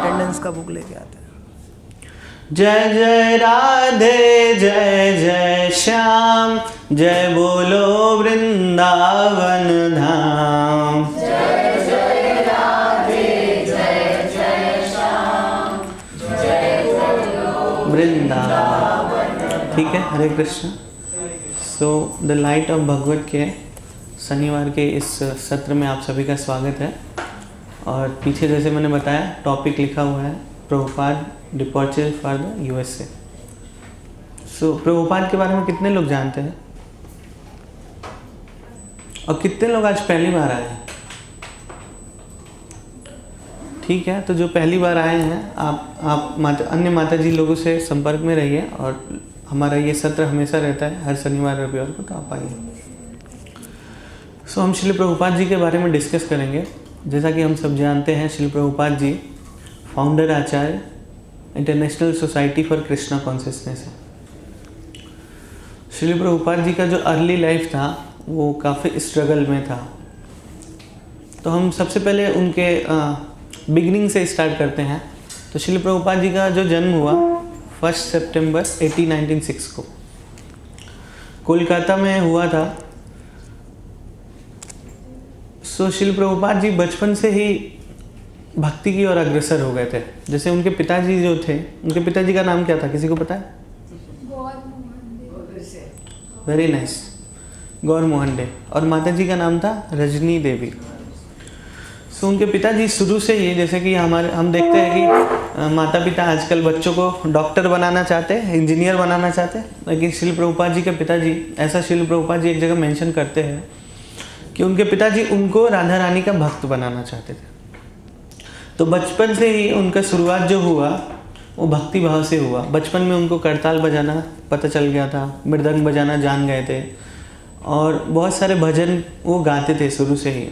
Attendance का book लेके आते हैं। जय जय राधे जय जय श्याम, जय बोलो वृंदावन धाम। जय जय राधे जय जय श्याम, जय बोलो वृंदावन। ठीक है, Hare Krishna. So the light of Bhagavat के शनिवार के इस सत्र में आप सभी का स्वागत है। और पीछे जैसे मैंने बताया टॉपिक लिखा हुआ है Prabhupada departure for the USA. So Prabhupada के बारे में कितने लोग जानते हैं और कितने लोग आज पहली बार आए हैं? ठीक है, तो जो पहली बार आए हैं आप अन्य माता जी लोगों से संपर्क में रहिए और हमारा ये सत्र हमेशा रहता है हर शनिवार रविवार को, तो आप आइए। सो हम श्रील प्रभुपाद जी के बारे में डिस्कस करेंगे। जैसा कि हम सब जानते हैं, Srila Prabhupada ji founder acharya International Society for Krishna Consciousness है। श्रील प्रभुपाद जी का जो अर्ली लाइफ था वो काफ़ी स्ट्रगल में था। तो हम सबसे पहले उनके बिगनिंग से स्टार्ट करते हैं। तो श्रील प्रभुपाद जी का जो जन्म हुआ 1 सितंबर 1896 को कोलकाता में हुआ था। सो श्रील प्रभुपाद जी बचपन से ही भक्ति की ओर अग्रसर हो गए थे। जैसे उनके पिताजी जो थे, उनके पिताजी का नाम क्या था, किसी को पता है? वेरी नाइस, गौर मोहन डे। और माता जी का नाम था रजनी देवी। सो उनके पिताजी शुरू से ही, जैसे कि हम देखते हैं कि माता पिता आजकल बच्चों को डॉक्टर बनाना चाहते हैं, इंजीनियर बनाना चाहते हैं, लेकिन श्रील प्रभुपाद जी के पिताजी, ऐसा श्रील प्रभुपाद जी एक जगह मेंशन करते हैं कि उनके पिताजी उनको राधा रानी का भक्त बनाना चाहते थे। तो बचपन से ही उनका शुरुआत जो हुआ वो भक्ति भाव से हुआ। बचपन में उनको करताल बजाना पता चल गया था, मृदंग बजाना जान गए थे और बहुत सारे भजन वो गाते थे शुरू से ही।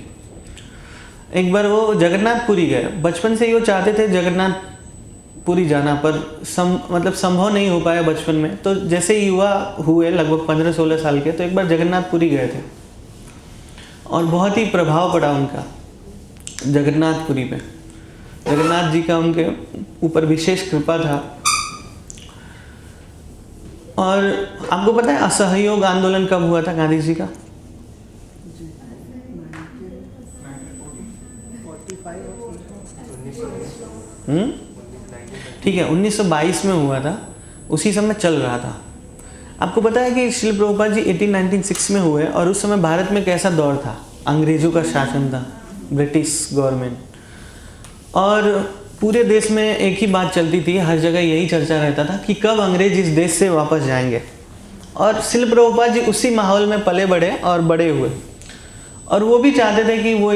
एक बार वो जगन्नाथपुरी गए। बचपन से ही वो चाहते थे जगन्नाथपुरी जाना, पर संभव नहीं हो पाया बचपन में। तो जैसे ही युवा हुए लगभग 15-16 साल के, तो एक बार जगन्नाथपुरी गए थे और बहुत ही प्रभाव पड़ा उनका जगन्नाथपुरी पे। जगन्नाथ जी का उनके ऊपर विशेष कृपा था। और आपको पता है असहयोग आंदोलन कब हुआ था गांधी जी का? ठीक है, 1922 में हुआ था। उसी समय चल रहा था। आपको पता है कि श्रील प्रभुपाद जी 1896 में हुए और उस समय भारत में कैसा दौर था? अंग्रेजों का शासन था, ब्रिटिश गवर्नमेंट। और पूरे देश में एक ही बात चलती थी, हर जगह यही चर्चा रहता था कि कब अंग्रेज इस देश से वापस जाएंगे। और श्रील प्रभुपाद जी उसी माहौल में पले बढ़े और बड़े हुए। और वो भी चाहते थे कि वो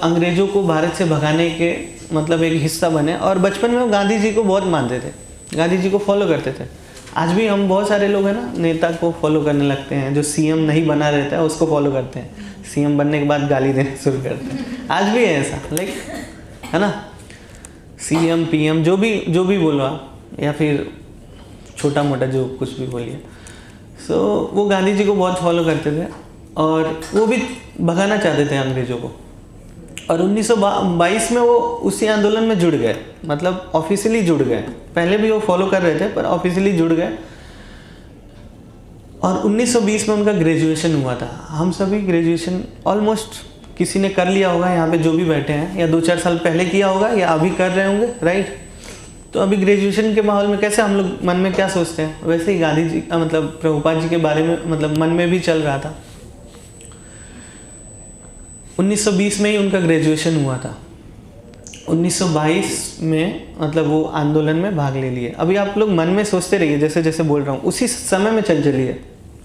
अंग्रेजों को भारत से भगाने के एक हिस्सा बने। और बचपन में वो गांधी जी को बहुत मानते थे, गांधी जी को फॉलो करते थे। आज भी हम बहुत सारे लोग हैं ना, नेता को फॉलो करने लगते हैं। जो सीएम नहीं बना रहता है उसको फॉलो करते हैं, सीएम बनने के बाद गाली देना शुरू करते हैं। आज भी है ऐसा, है ना? सीएम पीएम जो भी बोलो आप, या फिर छोटा मोटा जो कुछ भी बोलिए। सो वो गांधी जी को बहुत फॉलो करते थे और वो भी भगाना चाहते थे अंग्रेजों को। और 1922 में वो उसी आंदोलन में जुड़ गए, ऑफिशियली जुड़ गए। पहले भी वो फॉलो कर रहे थे पर ऑफिशियली जुड़ गए। और 1920 में उनका ग्रेजुएशन हुआ था। हम सभी ग्रेजुएशन ऑलमोस्ट किसी ने कर लिया होगा यहाँ पे जो भी बैठे हैं, या 2-4 साल पहले किया होगा या अभी कर रहे होंगे, राइट? तो अभी ग्रेजुएशन के माहौल में कैसे हम लोग मन में क्या सोचते हैं, वैसे ही गांधी जी प्रभुपाद जी के बारे में मन में भी चल रहा था। 1920 में ही उनका ग्रेजुएशन हुआ था। 1922 में वो आंदोलन में भाग ले लिए। अभी आप लोग मन में सोचते रहिए, जैसे जैसे बोल रहा हूँ उसी समय में चलिए,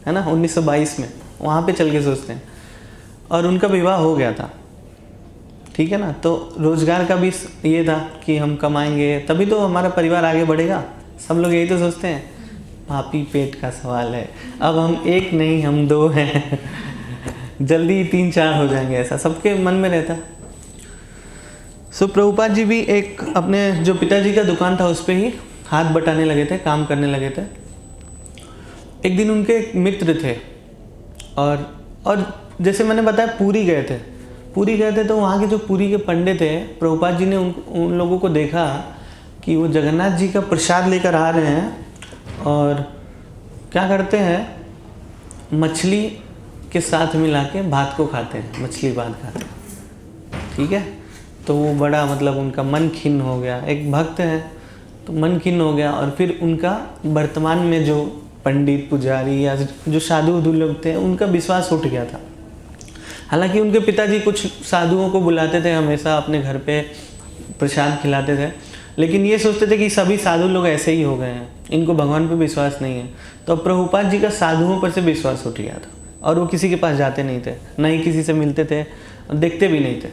है ना? 1922 में वहाँ पे चल के सोचते हैं। और उनका विवाह हो गया था, ठीक है ना? तो रोजगार का भी ये था कि हम कमाएंगे तभी तो हमारा परिवार आगे बढ़ेगा। सब लोग यही तो सोचते हैं, पापी पेट का सवाल है, अब हम एक नहीं हम 2 हैं, जल्दी 3-4 हो जाएंगे, ऐसा सबके मन में रहता है। सो प्रभुपाद जी भी एक अपने जो पिताजी का दुकान था उस पर ही हाथ बटाने लगे थे, काम करने लगे थे। एक दिन उनके एक मित्र थे और जैसे मैंने बताया पूरी गए थे। पुरी गए थे तो वहाँ के जो पुरी के पंडित थे, प्रभुपाद जी ने उन लोगों को देखा कि वो जगन्नाथ जी का प्रसाद लेकर आ रहे हैं और क्या करते हैं, मछली के साथ मिला के भात को खाते हैं, मछली भात खाते हैं। ठीक है, तो वो बड़ा मतलब उनका मन खिन्न हो गया। एक भक्त है तो मन खिन्न हो गया, और फिर उनका वर्तमान में जो पंडित पुजारी या जो साधु उधु लोग थे उनका विश्वास उठ गया था। हालांकि उनके पिताजी कुछ साधुओं को बुलाते थे हमेशा अपने घर पे, प्रसाद खिलाते थे, लेकिन ये सोचते थे कि सभी साधु लोग ऐसे ही हो गए हैं, इनको भगवान पे विश्वास नहीं है। तो प्रभुपाद जी का साधुओं पर से विश्वास उठ गया था और वो किसी के पास जाते नहीं थे, न ही किसी से मिलते थे, देखते भी नहीं थे।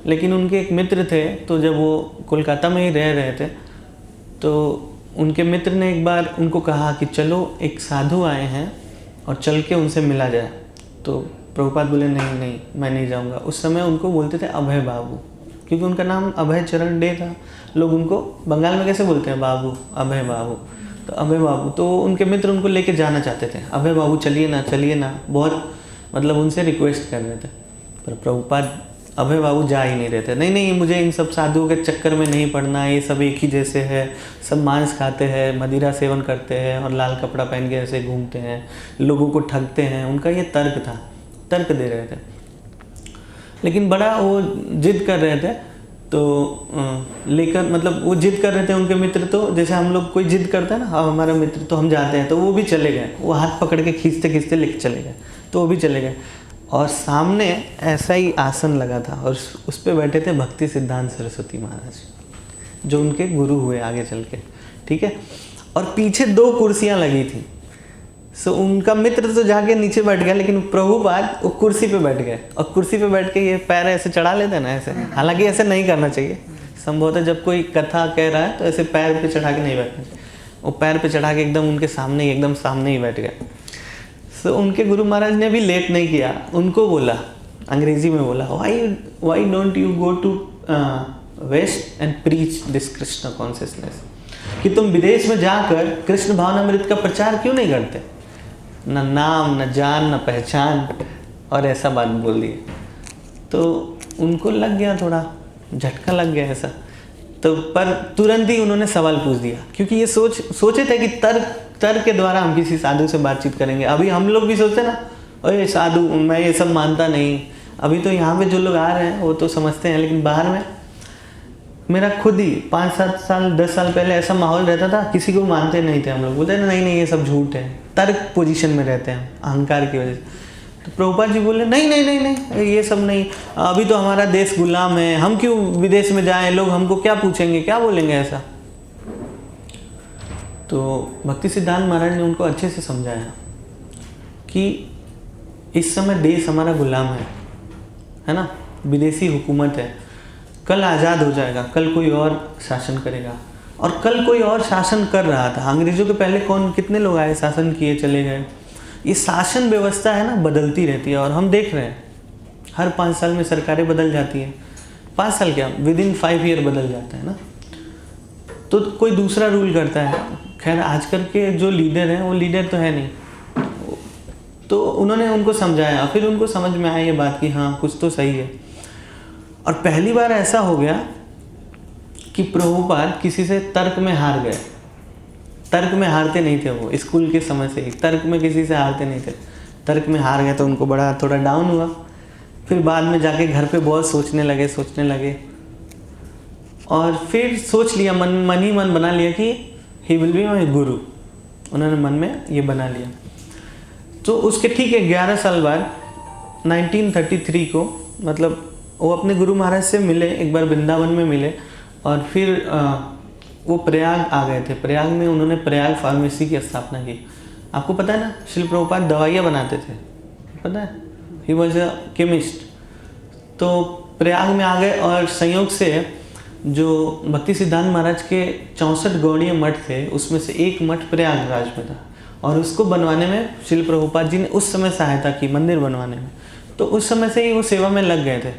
लेकिन उनके एक मित्र थे, तो जब वो कोलकाता में ही रह रहे थे तो उनके मित्र ने एक बार उनको कहा कि चलो एक साधु आए हैं और चल के उनसे मिला जाए। तो प्रभुपाद बोले नहीं नहीं मैं नहीं जाऊंगा। उस समय उनको बोलते थे अभय बाबू, क्योंकि उनका नाम अभय चरण डे था। लोग उनको बंगाल में कैसे बोलते हैं, बाबू, अभय बाबू, तो अभय बाबू। तो उनके मित्र उनको लेके जाना चाहते थे, अभय बाबू चलिए ना चलिए ना, बहुत मतलब उनसे रिक्वेस्ट कर रहे थे। पर प्रभुपाद अभय बाबू जा ही नहीं रहे थे। नहीं नहीं, मुझे इन सब साधुओं के चक्कर में नहीं पड़ना, ये सब एक ही जैसे है, सब मांस खाते हैं, मदिरा सेवन करते हैं और लाल कपड़ा पहन के ऐसे घूमते हैं, लोगों को ठगते हैं। उनका ये तर्क था, तर्क दे रहे थे। लेकिन बड़ा वो जिद कर रहे थे, तो लेकर मतलब वो जिद कर रहे थे उनके मित्र। तो जैसे हम लोग कोई जिद करता है ना, हाँ हमारा मित्र, तो हम जाते हैं, तो वो भी चले गए, वो हाथ पकड़ के खींचते खींचते लेके चले गए, तो वो भी चले गए। और सामने ऐसा ही आसन लगा था और उस पर बैठे थे भक्ति सिद्धांत सरस्वती महाराज, जो उनके गुरु हुए आगे चल के। ठीक है, और पीछे 2 कुर्सियाँ लगी थी। सो उनका मित्र तो जाके नीचे बैठ गया, लेकिन प्रभुपाद वो कुर्सी पे बैठ गए, और कुर्सी पे बैठ के ये पैर ऐसे चढ़ा लेते हैं ना ऐसे। हालांकि ऐसे नहीं करना चाहिए, संभवतः जब कोई कथा कह रहा है तो ऐसे पैर पे चढ़ा के नहीं बैठना चाहिए। वो पैर पे चढ़ा के एकदम उनके सामने, एकदम सामने ही बैठ गए। सो उनके गुरु महाराज ने भी लेट नहीं किया, उनको बोला, अंग्रेजी में बोला, why don't you go to west and preach this Krishna consciousness, कि तुम विदेश में जाकर कृष्ण भावनामृत का प्रचार क्यों नहीं करते, न नाम न जान न पहचान, और ऐसा बात बोल दिए। तो उनको लग गया, थोड़ा झटका लग गया ऐसा। तो पर तुरंत ही उन्होंने सवाल पूछ दिया, क्योंकि ये सोचे थे कि तर्क के द्वारा हम किसी साधु से बातचीत करेंगे। अभी हम लोग भी सोचते ना, ओए साधु मैं ये सब मानता नहीं। अभी तो यहाँ पे जो लोग आ रहे हैं वो तो समझते हैं, लेकिन बाहर में मेरा खुद ही 5-7 साल 10 साल पहले ऐसा माहौल रहता था, किसी को मानते नहीं थे हम लोग, बोलते नहीं नहीं ये सब झूठ है, तर्क पोजीशन में रहते हैं अहंकार की वजह से। तो प्रभुपाद जी बोले नहीं नहीं नहीं नहीं ये सब नहीं, अभी तो हमारा देश गुलाम है, हम क्यों विदेश में जाएं, लोग हमको क्या पूछेंगे, क्या बोलेंगे ऐसा। तो भक्ति सिद्धांत महाराज ने उनको अच्छे से समझाया कि इस समय देश हमारा गुलाम है ना, विदेशी हुकूमत है, कल आज़ाद हो जाएगा, कल कोई और शासन करेगा। और कल कोई और शासन कर रहा था, अंग्रेजों के पहले कितने लोग आए, शासन किए चले गए। ये शासन व्यवस्था है ना, बदलती रहती है, और हम देख रहे हैं हर 5 साल में सरकारें बदल जाती हैं। 5 साल क्या, विदिन 5 ईयर बदल जाता है ना, तो कोई दूसरा रूल करता है। खैर आजकल के जो लीडर हैं वो लीडर तो है नहीं, तो उन्होंने उनको समझाया, फिर उनको समझ में आया ये बात कि हाँ कुछ तो सही है। और पहली बार ऐसा हो गया कि प्रभुपाद किसी से तर्क में हार गए। तर्क में हारते नहीं थे वो, स्कूल के समय से ही तर्क में किसी से हारते नहीं थे। तर्क में हार गए तो उनको बड़ा थोड़ा डाउन हुआ। फिर बाद में जाके घर पे बहुत सोचने लगे, और फिर सोच लिया, मन ही मन बना लिया कि ही विल बी माई गुरु। उन्होंने मन में ये बना लिया। तो उसके ठीक है 11 साल बाद 1933 को, मतलब वो अपने गुरु महाराज से मिले, एक बार वृंदावन में मिले, और फिर वो प्रयाग आ गए थे। प्रयाग में उन्होंने प्रयाग फार्मेसी की स्थापना की। आपको पता है ना, श्रील प्रभुपाद दवाइयाँ बनाते थे, पता है, ही वॉज अ केमिस्ट। तो प्रयाग में आ गए, और संयोग से जो भक्ति सिद्धांत महाराज के 64 गौड़ीय मठ थे, उसमें से एक मठ प्रयागराज में था, और उसको बनवाने में श्रील प्रभुपाद जी ने उस समय सहायता की, मंदिर बनवाने में। तो उस समय से ही वो सेवा में लग गए थे।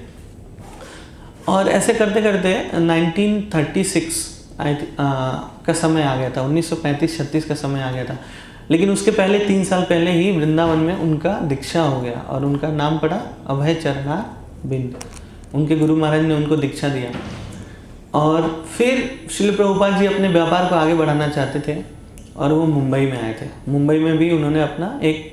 और ऐसे करते करते 1936 का समय आ गया था, 1935-36 का समय आ गया था। लेकिन उसके पहले 3 साल पहले ही वृंदावन में उनका दीक्षा हो गया, और उनका नाम पड़ा अभय चरणार भिंड। उनके गुरु महाराज ने उनको दीक्षा दिया और फिर श्रील प्रभुपाद जी अपने व्यापार को आगे बढ़ाना चाहते थे और वो मुंबई में आए थे। मुंबई में भी उन्होंने अपना एक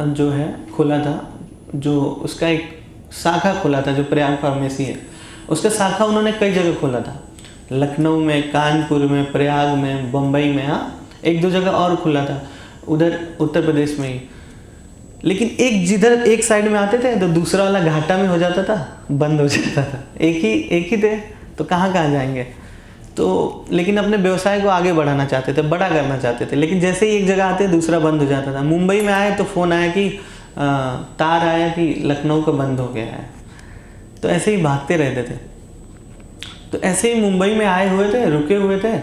जो है खोला था, जो उसका एक शाखा खोला था, जो प्रयाग फार्मेसी है उसका शाखा उन्होंने कई जगह खोला था। लखनऊ में, कानपुर में, प्रयाग में, बम्बई में, हाँ एक दो जगह और खुला था उधर उत्तर प्रदेश में ही। लेकिन एक जिधर एक साइड में आते थे तो दूसरा वाला घाटा में हो जाता था, बंद हो जाता था। एक ही थे तो कहाँ जाएंगे। तो लेकिन अपने व्यवसाय को आगे बढ़ाना चाहते थे, बड़ा करना चाहते थे। लेकिन जैसे ही एक जगह आते दूसरा बंद हो जाता था। मुंबई में आए तो फ़ोन आया कि तार आया कि लखनऊ का बंद हो गया है। तो ऐसे ही भागते रहते थे। तो ऐसे ही मुंबई में आए हुए थे, रुके हुए थे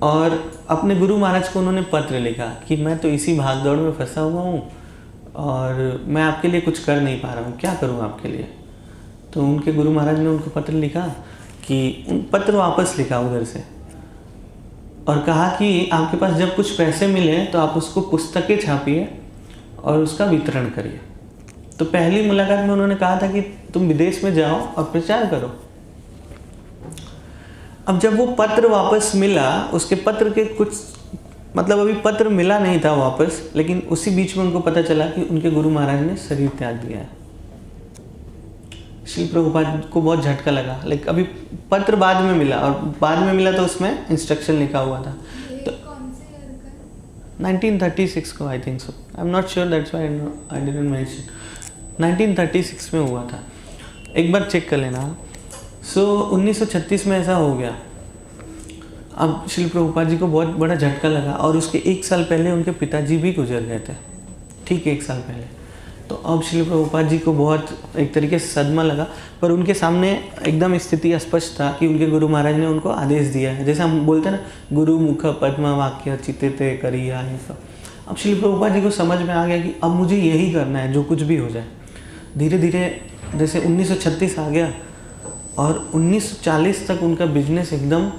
और अपने गुरु महाराज को उन्होंने पत्र लिखा कि मैं तो इसी भाग दौड़ में फंसा हुआ हूँ और मैं आपके लिए कुछ कर नहीं पा रहा हूँ, क्या करूँ आपके लिए। तो उनके गुरु महाराज ने उनको पत्र लिखा कि पत्र वापस लिखा उधर से और कहा कि आपके पास जब कुछ पैसे मिले तो आप उसको पुस्तकें छापिए और उसका वितरण करिए। तो पहली मुलाकात में उन्होंने कहा था कि तुम विदेश में जाओ और प्रचार करो। अब जब वो पत्र वापस मिला, उसके पत्र के कुछ मतलब अभी पत्र मिला नहीं था वापस, लेकिन उसी बीच में उनको पता चला कि उनके गुरु महाराज ने शरीर त्याग दिया है। श्री प्रभुपाद को बहुत झटका लगा। लेकिन अभी पत्र बाद में मिला और बाद में मिला तो उसमें इंस्ट्रक्शन लिखा हुआ था। तो 1936 को I think so, I am not sure, that's why I didn't mention. 1936 में हुआ था, एक बार चेक कर लेना। सो 1936 में ऐसा हो गया। अब श्री प्रभुपाद जी को बहुत बड़ा झटका लगा और उसके एक साल पहले उनके पिताजी भी गुजर गए थे, ठीक एक साल पहले। तो अब श्री प्रभुपाद जी को बहुत एक तरीके से सदमा लगा, पर उनके सामने एकदम स्थिति स्पष्ट था कि उनके गुरु महाराज ने उनको आदेश दिया है। जैसे हम बोलते हैं ना, गुरु मुख पद्म वाक्य चित्ते करिया, ये सब। अब श्री प्रभुपाद जी को समझ में आ गया कि अब मुझे यही करना है, जो कुछ भी हो जाए। धीरे धीरे जैसे 1936 आ गया और 1940 तक उनका बिजनेस एकदम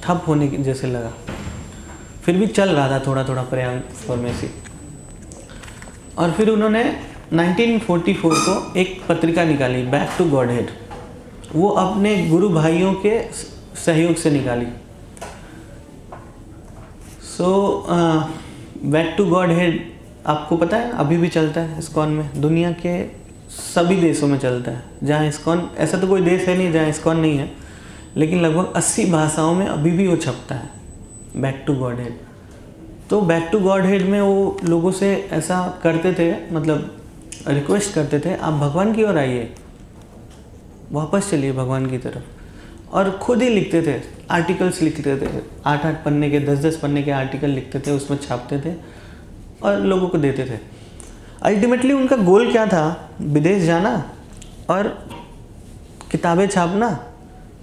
ठप होने की जैसे लगा। फिर भी चल रहा था थोड़ा थोड़ा प्रयाग फार्मेसी। और फिर उन्होंने 1944 को एक पत्रिका निकाली, बैक टू गॉड हेड। वो अपने गुरु भाइयों के सहयोग से निकाली। So back to Godhead आपको पता है अभी भी चलता है इस्कॉन में, दुनिया के सभी देशों में चलता है। जहाँ इस्कॉन, ऐसा तो कोई देश है नहीं जहाँ इस्कॉन नहीं है, लेकिन लगभग 80 भाषाओं में अभी भी वो छपता है, बैक टू गॉड हेड। तो बैक टू गॉड हेड में वो लोगों से ऐसा करते थे, मतलब रिक्वेस्ट करते थे, आप भगवान की ओर आइए, वापस चलिए भगवान की तरफ। और खुद ही लिखते थे, आर्टिकल्स लिखते थे, 8-8 पन्ने के, 10-10 पन्ने के आर्टिकल लिखते थे, उसमें छापते थे और लोगों को देते थे। अल्टीमेटली उनका गोल क्या था? विदेश जाना और किताबें छापना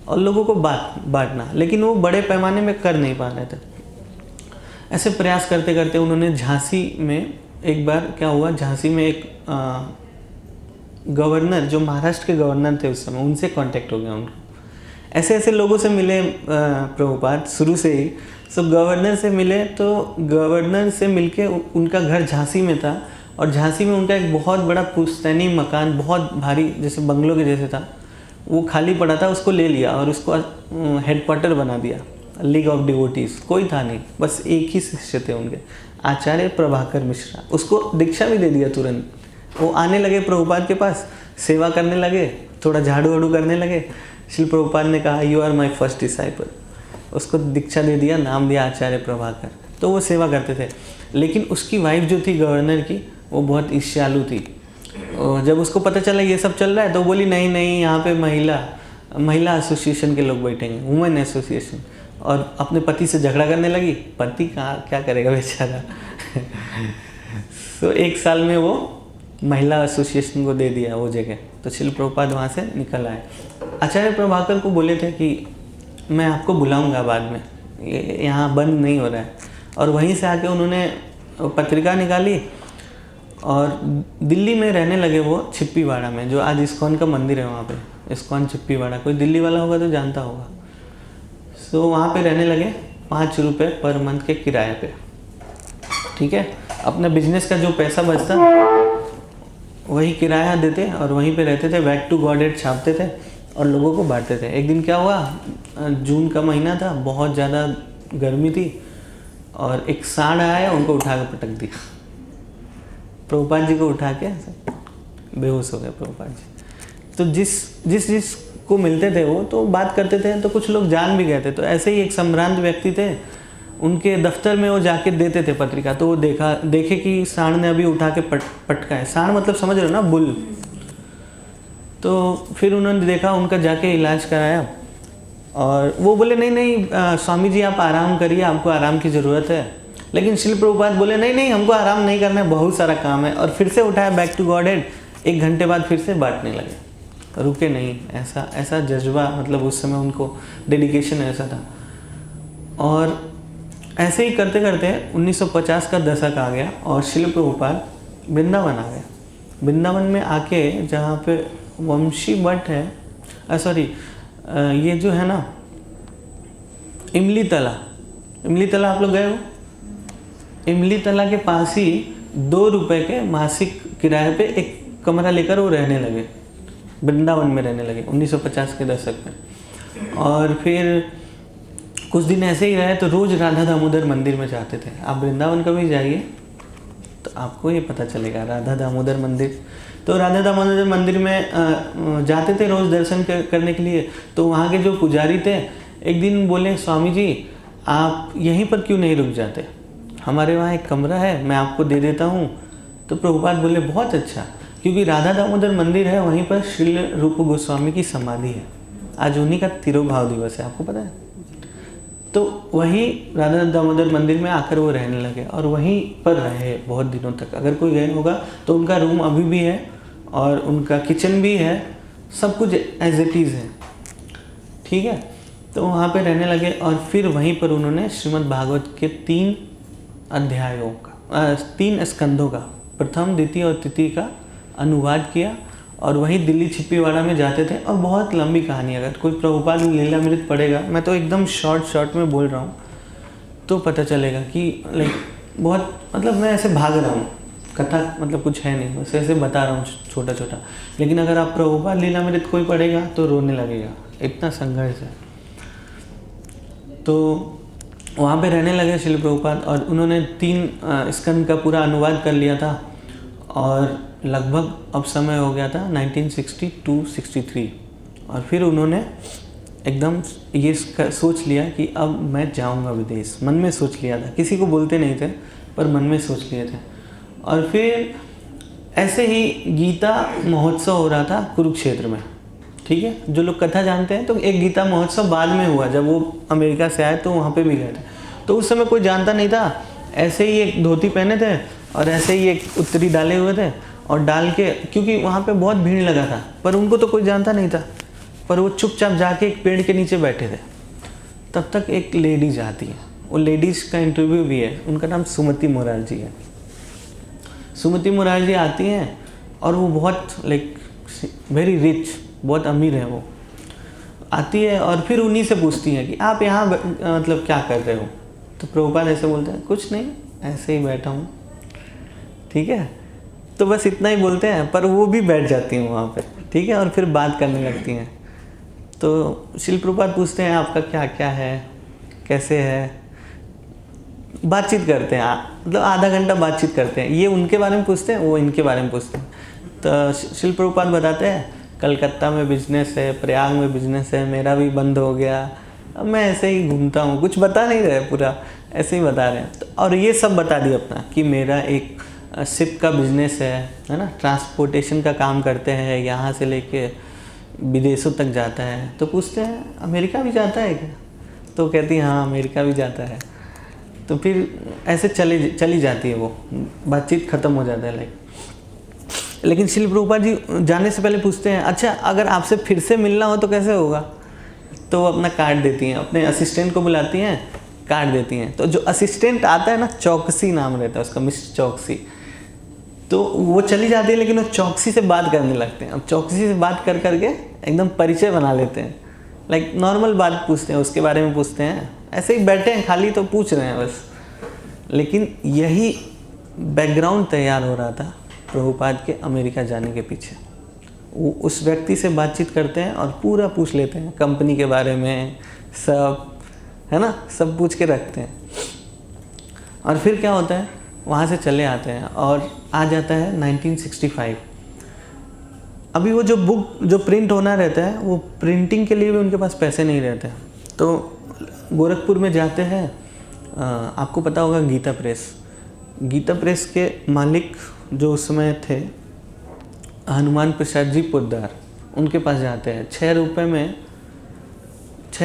और लोगों को बांटना। लेकिन वो बड़े पैमाने में कर नहीं पा रहे थे। ऐसे प्रयास करते करते उन्होंने झांसी में, एक बार क्या हुआ, झांसी में एक गवर्नर, जो महाराष्ट्र के गवर्नर थे उस समय, उनसे कांटेक्ट हो गया उनको। ऐसे ऐसे लोगों से मिले प्रभुपाद शुरू से ही। सो गवर्नर से मिले तो गवर्नर से मिलके उनका घर झांसी में था और झांसी में उनका एक बहुत बड़ा पुश्तैनी मकान, बहुत भारी, जैसे बंगलों के जैसे था, वो खाली पड़ा था। उसको ले लिया और उसको हेडक्वार्टर बना दिया, लीग ऑफ डिवोटीज। कोई था नहीं, बस एक ही शिष्य थे उनके, आचार्य प्रभाकर मिश्रा। उसको दीक्षा भी दे दिया तुरंत। वो आने लगे प्रभुपाद के पास, सेवा करने लगे, थोड़ा झाड़ू वाड़ू करने लगे। श्री प्रभुपाद ने कहा, you are my first disciple. उसको दीक्षा दे दिया, नाम दिया आचार्य प्रभाकर। तो वो सेवा करते थे। लेकिन उसकी वाइफ जो थी गवर्नर की, वो बहुत ईर्ष्यालु थी। और जब उसको पता चला ये सब चल रहा है तो बोली, नहीं नहीं, यहाँ पे महिला एसोसिएशन के लोग बैठेंगे, वुमेन एसोसिएशन। और अपने पति से झगड़ा करने लगी। पति कहाँ, क्या करेगा बेचारा। तो 1 साल में वो महिला एसोसिएशन को दे दिया वो जगह। तो श्रील प्रभुपाद वहाँ से निकल आए। आचार्य प्रभाकर को बोले थे कि मैं आपको बुलाऊंगा बाद में, यहाँ बंद नहीं हो रहा है। और वहीं से आके उन्होंने पत्रिका निकाली और दिल्ली में रहने लगे वो, छिप्पीवाड़ा में, जो आज इस्कॉन का मंदिर है वहाँ पे, इस्कॉन छिप्पीवाड़ा। कोई दिल्ली वाला होगा तो जानता होगा। सो वहाँ पे रहने लगे 5 रुपये पर मंथ के किराए पे, ठीक है। अपना बिजनेस का जो पैसा बचता वही किराया देते और वहीं पे रहते थे, बैक टू गॉडेड छापते थे और लोगों को बांटते थे। एक दिन क्या हुआ, जून का महीना था, बहुत ज़्यादा गर्मी थी और एक सांड आया, उनको उठा के पटक दिया। प्रभुपाद जी को उठा के बेहोश हो गए प्रभुपाद जी। तो जिस को मिलते थे वो तो बात करते थे, तो कुछ लोग जान भी गए थे। तो ऐसे ही एक संभ्रांत व्यक्ति थे, उनके दफ्तर में वो जाके देते थे पत्रिका, तो वो देखे कि सांड ने अभी उठा के पटका है। सांड मतलब समझ रहे हो ना, बुल। तो फिर उन्होंने देखा, उनका जाके इलाज कराया और वो बोले नहीं स्वामी जी आप आराम करिए, आपको आराम की ज़रूरत है। लेकिन श्रील प्रभुपाद बोले नहीं हमको आराम नहीं करना है, बहुत सारा काम है। और फिर से उठाया बैक टू गॉडेड, 1 घंटे बाद फिर से बांटने लगे, रुके नहीं। ऐसा जज्बा, मतलब उस समय उनको डेडिकेशन ऐसा था। और ऐसे ही करते करते 1950 का दशक आ गया और श्रील प्रभुपाद वृंदावन आ गए। वृंदावन में आके जहाँ पे वंशी भट्ट है, ये जो है ना इमली तला आप लोग गए हो? इमली तला के पास ही 2 रुपए के मासिक किराए पे एक कमरा लेकर वो रहने लगे, वृंदावन में रहने लगे 1950 के दशक में। और फिर कुछ दिन ऐसे ही रहे तो रोज़ राधा दामोदर मंदिर में जाते थे। आप वृंदावन कभी जाइए तो आपको ये पता चलेगा, राधा दामोदर मंदिर। तो राधा दामोदर मंदिर में जाते थे रोज़ दर्शन करने के लिए। तो वहाँ के जो पुजारी थे एक दिन बोले, स्वामी जी आप यहीं पर क्यों नहीं रुक जाते, हमारे वहाँ एक कमरा है, मैं आपको दे देता हूँ। तो प्रभुपाद बोले बहुत अच्छा, क्योंकि राधा दामोदर मंदिर है, वहीं पर श्रील रूप गोस्वामी की समाधि है। आज उन्हीं का तिरुभाव दिवस है, आपको पता है। तो वहीं राधा दामोदर मंदिर में आकर वो रहने लगे और वहीं पर रहे बहुत दिनों तक। अगर कोई गए होगा तो उनका रूम अभी भी है और उनका किचन भी है, सब कुछ एज इट इज़ है, ठीक है। तो वहाँ पे रहने लगे और फिर वहीं पर उन्होंने श्रीमद् भागवत के 3 अध्यायों का 3 स्कंदों का प्रथम, द्वितीय और तृतीय का अनुवाद किया और वहीं दिल्ली छिप्पीवाड़ा में जाते थे। और बहुत लंबी कहानी, अगर कोई प्रभुपाद लीलामृत पढ़ेगा, मैं तो एकदम शॉर्ट में बोल रहा हूँ तो पता चलेगा कि लाइक बहुत, मतलब मैं ऐसे भाग रहा हूँ, कथा मतलब कुछ है नहीं, बस ऐसे बता रहा हूँ छोटा। लेकिन अगर आप प्रभुपाद लीलामृत कोई पढ़ेगा तो रोने लगेगा, इतना संघर्ष है। तो वहाँ पे रहने लगे श्रील प्रभुपाद और उन्होंने 3 स्कंद का पूरा अनुवाद कर लिया था। और लगभग अब समय हो गया था 1962-63 और फिर उन्होंने एकदम ये सोच लिया कि अब मैं जाऊंगा विदेश। मन में सोच लिया था, किसी को बोलते नहीं थे पर मन में सोच लिए थे। और फिर ऐसे ही गीता महोत्सव हो रहा था कुरुक्षेत्र में, ठीक है। जो लोग कथा जानते हैं तो एक गीता महोत्सव बाद में हुआ, जब वो अमेरिका से आए तो वहाँ पे भी गए थे। तो उस समय कोई जानता नहीं था, ऐसे ही एक धोती पहने थे और ऐसे ही एक उत्तरी डाले हुए थे और डाल के, क्योंकि वहाँ पे बहुत भीड़ लगा था पर उनको तो कोई जानता नहीं था, पर वो चुपचाप जाके एक पेड़ के नीचे बैठे थे। तब तक एक लेडीज आती है, वो लेडीज़ का इंटरव्यू भी है, उनका नाम सुमति मोरारजी है। सुमति मोरारजी आती हैं और वो बहुत लाइक वेरी रिच, बहुत अमीर है। वो आती है और फिर उन्हीं से पूछती है कि आप यहाँ मतलब क्या कर रहे हो। तो प्रभुपाद ऐसे बोलते हैं, कुछ नहीं, ऐसे ही बैठा हूँ, ठीक है। तो बस इतना ही बोलते हैं, पर वो भी बैठ जाती हैं वहाँ पे, ठीक है। और फिर बात करने लगती हैं। तो श्रील प्रभुपाद पूछते हैं आपका क्या क्या है, कैसे है, बातचीत करते हैं, मतलब आधा घंटा बातचीत करते हैं। ये उनके बारे में पूछते हैं, वो इनके बारे में पूछते हैं। तो श्रील प्रभुपाद बताते हैं कलकत्ता में बिजनेस है, प्रयाग में बिजनेस है, मेरा भी बंद हो गया, अब मैं ऐसे ही घूमता हूँ, कुछ बता नहीं रहे, पूरा ऐसे ही बता रहे हैं। तो और ये सब बता दिया अपना कि मेरा एक शिप का बिजनेस है ना, ट्रांसपोर्टेशन का काम करते हैं, यहाँ से लेके विदेशों तक जाता है। तो पूछते हैं अमेरिका भी जाता है क्या? तो कहती है हाँ अमेरिका भी जाता है। तो फिर ऐसे चली जाती है, वो बातचीत ख़त्म हो जाता है लेकिन श्रील प्रभुपाद जी जाने से पहले पूछते हैं, अच्छा अगर आपसे फिर से मिलना हो तो कैसे होगा? तो वो अपना कार्ड देती हैं, अपने असिस्टेंट को बुलाती हैं, कार्ड देती हैं। तो जो असिस्टेंट आता है ना, चौकसी नाम रहता है उसका, मिस्टर चौकसी, तो वो चली जाती है लेकिन वो चौकसी से बात करने लगते हैं। अब चौकसी से बात कर करके एकदम परिचय बना लेते हैं, लाइक नॉर्मल बात पूछते हैं, उसके बारे में पूछते हैं, ऐसे ही बैठे हैं खाली तो पूछ रहे हैं बस। लेकिन यही बैकग्राउंड तैयार हो रहा था प्रभुपाद के अमेरिका जाने के पीछे। वो उस व्यक्ति से बातचीत करते हैं और पूरा पूछ लेते हैं कंपनी के बारे में, सब है ना, सब पूछ के रखते हैं। और फिर क्या होता है, वहाँ से चले आते हैं और आ जाता है 1965। अभी वो जो बुक जो प्रिंट होना रहता है, वो प्रिंटिंग के लिए भी उनके पास पैसे नहीं रहते, तो गोरखपुर में जाते हैं। आपको पता होगा गीता प्रेस के मालिक जो उस समय थे हनुमान प्रसाद जी पोद्दार, उनके पास जाते हैं। 6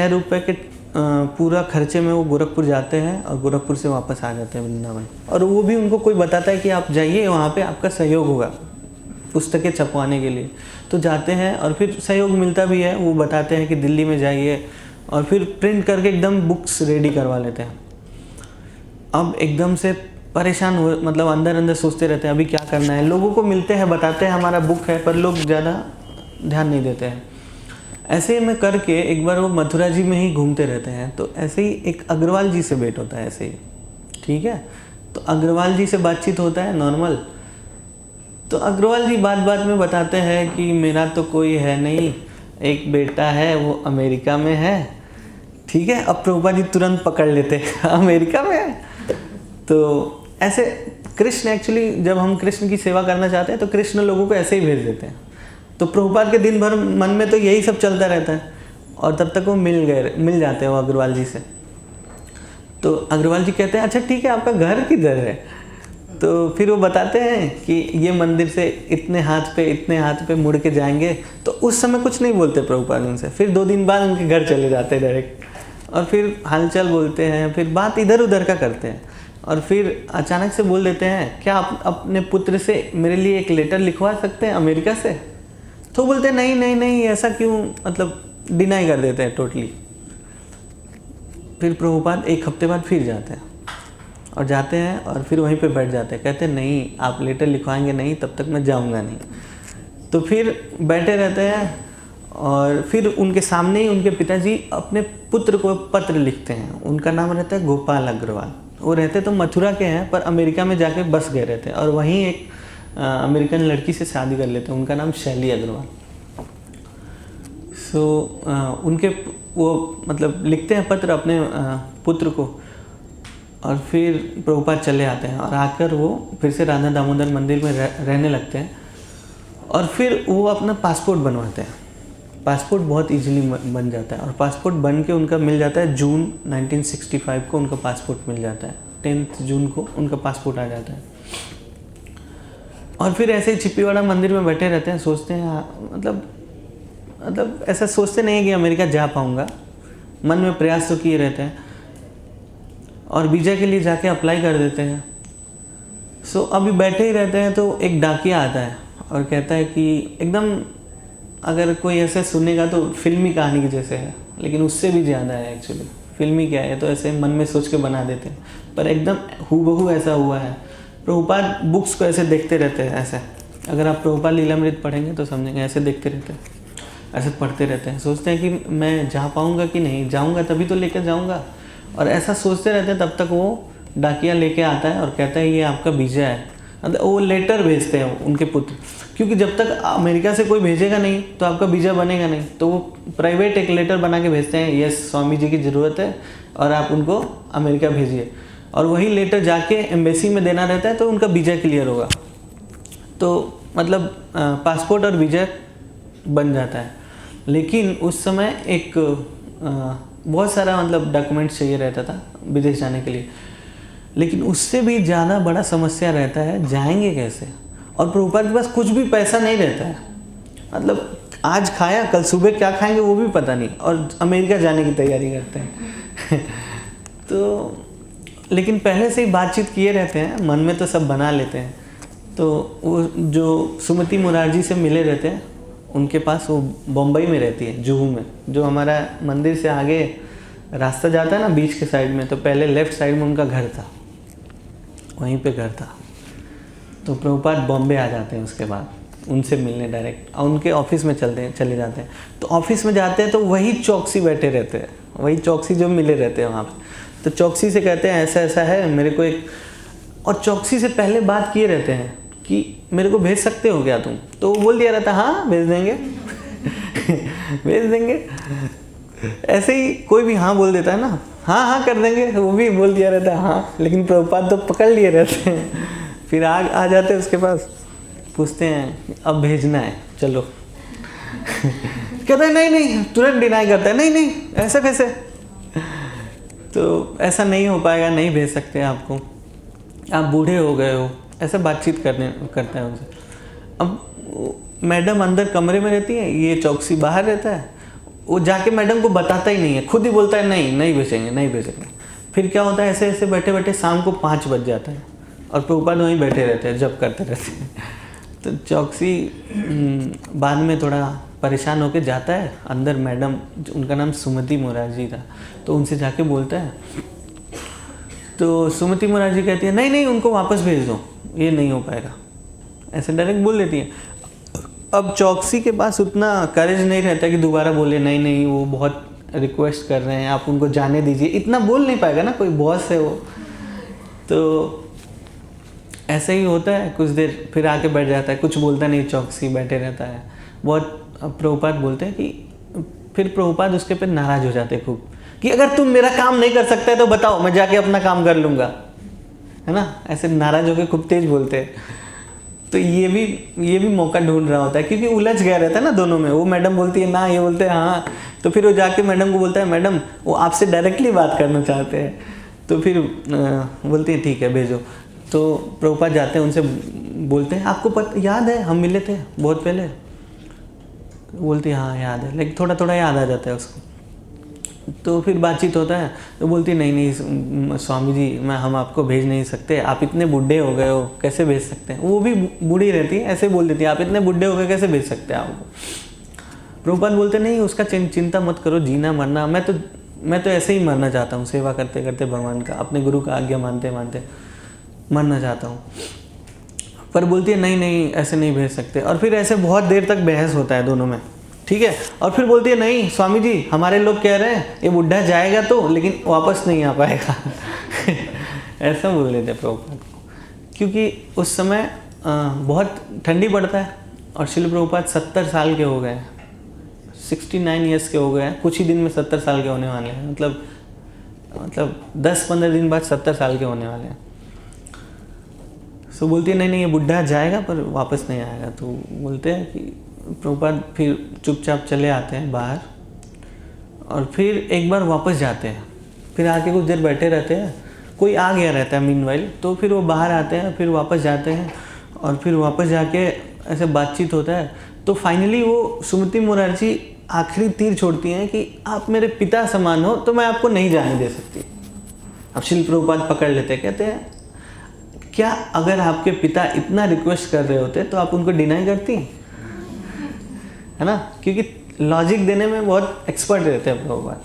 रुपये के पूरा खर्चे में वो गोरखपुर जाते हैं और गोरखपुर से वापस आ जाते हैं वृंदावन। और वो भी उनको कोई बताता है कि आप जाइए, वहाँ पे आपका सहयोग होगा पुस्तकें छपवाने के लिए। तो जाते हैं और फिर सहयोग मिलता भी है। वो बताते हैं कि दिल्ली में जाइए और फिर प्रिंट करके एकदम बुक्स रेडी करवा लेते हैं। अब एकदम से परेशान हो, मतलब अंदर अंदर सोचते रहते हैं अभी क्या करना है। लोगों को मिलते हैं, बताते हैं हमारा बुक है, पर लोग ज़्यादा ध्यान नहीं देते हैं। ऐसे में करके एक बार वो मथुरा जी में ही घूमते रहते हैं, तो ऐसे ही एक अग्रवाल जी से भेंट होता है ऐसे ही, ठीक है। तो अग्रवाल जी से बातचीत होता है नॉर्मल। तो अग्रवाल जी बात बात में बताते हैं कि मेरा तो कोई है नहीं, एक बेटा है वो अमेरिका में है, ठीक है। अब प्रभुपाद जी तुरंत पकड़ लेते हैं अमेरिका में है। तो ऐसे कृष्ण एक्चुअली, जब हम कृष्ण की सेवा करना चाहते हैं तो कृष्ण लोगों को ऐसे ही भेज देते हैं। तो प्रभुपाद के दिन भर मन में तो यही सब चलता रहता है और तब तक वो मिल जाते हैं वो अग्रवाल जी से। तो अग्रवाल जी कहते हैं अच्छा ठीक है, आपका घर किधर है। तो फिर वो बताते हैं कि ये मंदिर से इतने हाथ पे मुड़ के जाएंगे। तो उस समय कुछ नहीं बोलते प्रभुपाद उनसे। फिर 2 दिन बाद उनके घर चले जाते हैं डायरेक्ट और फिर हालचाल बोलते हैं, फिर बात इधर उधर का करते हैं। और फिर अचानक से बोल देते हैं क्या आप अपने पुत्र से मेरे लिए एक लेटर लिखवा सकते हैं अमेरिका से। तो बोलते हैं नहीं ऐसा क्यों, मतलब डिनाई कर देते हैं टोटली। फिर प्रभुपाद 1 हफ्ते बाद फिर जाते हैं और जाते हैं और फिर वहीं पे बैठ जाते हैं। कहते हैं नहीं, आप लेटर लिखवाएंगे नहीं तब तक मैं जाऊंगा नहीं। तो फिर बैठे रहते हैं और फिर उनके सामने ही उनके पिताजी अपने पुत्र को पत्र लिखते हैं। उनका नाम रहता है गोपाल अग्रवाल। वो रहते तो मथुरा के हैं पर अमेरिका में जाके बस गए रहते हैं और वहीं एक अमेरिकन लड़की से शादी कर लेते हैं। उनका नाम शैली अग्रवाल। उनके वो मतलब लिखते हैं पत्र अपने पुत्र को और फिर प्रभुपाद चले आते हैं और आकर वो फिर से राधा दामोदर मंदिर में रहने लगते हैं। और फिर वो अपना पासपोर्ट बनवाते हैं। पासपोर्ट बहुत इजीली बन जाता है और पासपोर्ट बन के उनका मिल जाता है जून 1965 को उनका पासपोर्ट मिल जाता है। 10 जून को उनका पासपोर्ट आ जाता है। और फिर ऐसे ही चिप्पीवाड़ा मंदिर में बैठे रहते हैं, सोचते हैं मतलब ऐसा सोचते नहीं है कि अमेरिका जा पाऊँगा, मन में प्रयास तो किए रहते हैं और वीज़ा के लिए जाके अप्लाई कर देते हैं। अभी बैठे ही रहते हैं तो एक डाकिया आता है और कहता है कि एकदम, अगर कोई ऐसे सुनेगा तो फिल्मी कहानी की जैसे है, लेकिन उससे भी ज़्यादा है एक्चुअली। फिल्मी क्या है तो ऐसे मन में सोच के बना देते हैं, पर एकदम हूबहू ऐसा हुआ है। प्रभुपाद बुक्स को ऐसे देखते रहते हैं, ऐसे अगर आप प्रभुपाद लीलामृत पढ़ेंगे तो समझेंगे। ऐसे देखते रहते हैं, ऐसे पढ़ते रहते हैं, सोचते हैं कि मैं जा पाऊँगा कि नहीं, जाऊँगा तभी तो लेकर जाऊँगा। और ऐसा सोचते रहते हैं तब तक वो डाकिया लेके आता है और कहता है ये आपका वीज़ा है। मतलब वो लेटर भेजते हैं उनके पुत्र, क्योंकि जब तक अमेरिका से कोई भेजेगा नहीं तो आपका वीज़ा बनेगा नहीं। तो वो प्राइवेट एक लेटर बना के भेजते हैं, यस स्वामी जी की ज़रूरत है और आप उनको अमेरिका भेजिए। और वही लेटर जाके एम्बेसी में देना रहता है तो उनका वीज़ा क्लियर होगा। तो मतलब पासपोर्ट और वीज़ा बन जाता है। लेकिन उस समय एक बहुत सारा मतलब डॉक्यूमेंट्स चाहिए रहता था विदेश जाने के लिए। लेकिन उससे भी ज़्यादा बड़ा समस्या रहता है जाएंगे कैसे। और प्रभुपाद के पास कुछ भी पैसा नहीं रहता है, मतलब आज खाया कल सुबह क्या खाएंगे वो भी पता नहीं, और अमेरिका जाने की तैयारी करते हैं तो लेकिन पहले से ही बातचीत किए रहते हैं, मन में तो सब बना लेते हैं। तो वो जो सुमति मुरारजी से मिले रहते हैं, उनके पास वो बम्बई में रहती है, जुहू में, जो हमारा मंदिर से आगे रास्ता जाता है ना बीच के साइड में, तो पहले लेफ़्ट साइड में उनका घर था, वहीं पे घर था। तो प्रभुपाद बॉम्बे आ जाते हैं उसके बाद उनसे मिलने डायरेक्ट, और उनके ऑफिस में चले जाते हैं। तो ऑफिस में जाते हैं तो वही चौकसी बैठे रहते हैं, वही चौकसी जो मिले रहते हैं वहाँ पे। तो चौकसी से कहते हैं ऐसा ऐसा है मेरे को एक, और चौकसी से पहले बात किए रहते हैं कि मेरे को भेज सकते हो क्या तुम? तो वो बोल दिया रहता हाँ भेज देंगे भेज देंगे। ऐसे ही कोई भी हाँ बोल देता है ना, हाँ हाँ कर देंगे, वो भी बोल दिया रहता है हाँ, लेकिन प्रभुपाद तो पकड़ लिए रहते हैं। फिर आ जाते हैं उसके पास, पूछते हैं अब भेजना है चलो कहता है नहीं नहीं, तुरंत डिनाई करता है, नहीं नहीं ऐसा कैसे, तो ऐसा नहीं हो पाएगा, नहीं भेज सकते आपको, आप बूढ़े हो गए हो, ऐसा बातचीत करता है उनसे। अब मैडम अंदर कमरे में रहती है, ये चौकसी बाहर रहता है, वो जाके मैडम को बताता ही नहीं है, खुद ही बोलता है नहीं नहीं भेजेंगे नहीं भेजेंगे। फिर क्या होता है, ऐसे ऐसे बैठे बैठे शाम को 5 बज जाता है और प्रभुपाद वहीं बैठे रहते हैं, जब करते रहते हैं। तो चौकसी बाद में थोड़ा परेशान होके जाता है अंदर, मैडम उनका नाम सुमति मोरारजी था, तो उनसे जाके बोलता है, तो सुमति मोरारजी कहती है नहीं नहीं उनको वापस भेज दो, ये नहीं हो पाएगा, ऐसे डायरेक्ट बोल देती है। अब चौकसी के पास उतना करेज नहीं रहता कि दोबारा बोले नहीं नहीं वो बहुत रिक्वेस्ट कर रहे हैं आप उनको जाने दीजिए, इतना बोल नहीं पाएगा ना, कोई बॉस है वो। तो ऐसे ही होता है कुछ देर, फिर आके बैठ जाता है, कुछ बोलता नहीं, चौकसी बैठे रहता है। बहुत प्रभुपाद बोलते हैं कि फिर प्रभुपाद उसके पे नाराज हो जाते हैं खूब कि अगर तुम मेरा काम नहीं कर सकते तो बताओ, मैं जाके अपना काम कर लूँगा, है ना, ऐसे नाराज होकर खूब तेज बोलते हैं। तो ये भी मौका ढूंढ रहा होता है क्योंकि उलझ गया रहता है ना दोनों में, वो मैडम बोलती है ना, ये बोलते हैं हाँ, तो फिर वो जाके मैडम को बोलता है मैडम वो आपसे डायरेक्टली बात करना चाहते हैं, तो फिर बोलती है ठीक है भेजो। तो प्रभुपाद जाते हैं उनसे बोलते हैं आपको याद है हम मिले थे बहुत पहले? बोलती है हाँ याद है, लेकिन थोड़ा थोड़ा याद आ जाता है उसको। तो फिर बातचीत होता है, तो बोलती नहीं नहीं स्वामी जी हम आपको भेज नहीं सकते, आप इतने बूढ़े हो गए हो कैसे भेज सकते हैं। वो भी बूढ़ी रहती है, ऐसे बोल देती है आप इतने बूढ़े हो गए कैसे भेज सकते हैं आपको। प्रभुपाद बोलते नहीं उसका चिंता मत करो, जीना मरना मैं तो ऐसे ही मरना चाहता हूँ, सेवा करते करते भगवान का, अपने गुरु का आज्ञा मानते मानते मरना चाहता हूँ। पर बोलती है नहीं नहीं ऐसे नहीं भेज सकते। और फिर ऐसे बहुत देर तक बहस होता है दोनों में, ठीक है। और फिर बोलती है नहीं स्वामी जी हमारे लोग कह रहे हैं ये बुढ़ा जाएगा तो लेकिन वापस नहीं आ पाएगा ऐसा बोल देते प्रभुपाद को, क्योंकि उस समय बहुत ठंडी पड़ता है और श्रील प्रभुपाद 70 साल के हो गए, 69 ईयर्स के हो गए हैं, कुछ ही दिन में 70 साल के होने वाले हैं, मतलब 10-15 दिन बाद 70 साल के होने वाले हैं। तो बोलती है नहीं नहीं ये बुढ़ा जाएगा पर वापस नहीं आएगा। तो बोलते हैं कि प्रभुपाद फिर चुपचाप चले आते हैं बाहर और फिर एक बार वापस जाते हैं, फिर आके कुछ देर बैठे रहते हैं, कोई आ गया रहता है मीनवाइल, तो फिर वो बाहर आते हैं, फिर वापस जाते हैं और फिर वापस जाके ऐसे बातचीत होता है। तो फाइनली वो सुमति मोरारजी आखिरी तीर छोड़ती हैं कि आप मेरे पिता समान हो तो मैं आपको नहीं जाने दे सकती। अब श्रील प्रभुपाद पकड़ लेते, कहते हैं क्या अगर आपके पिता इतना रिक्वेस्ट कर रहे होते तो आप उनको डिनाई करती, है ना, क्योंकि लॉजिक देने में बहुत एक्सपर्ट रहते हैं प्रभुपाद।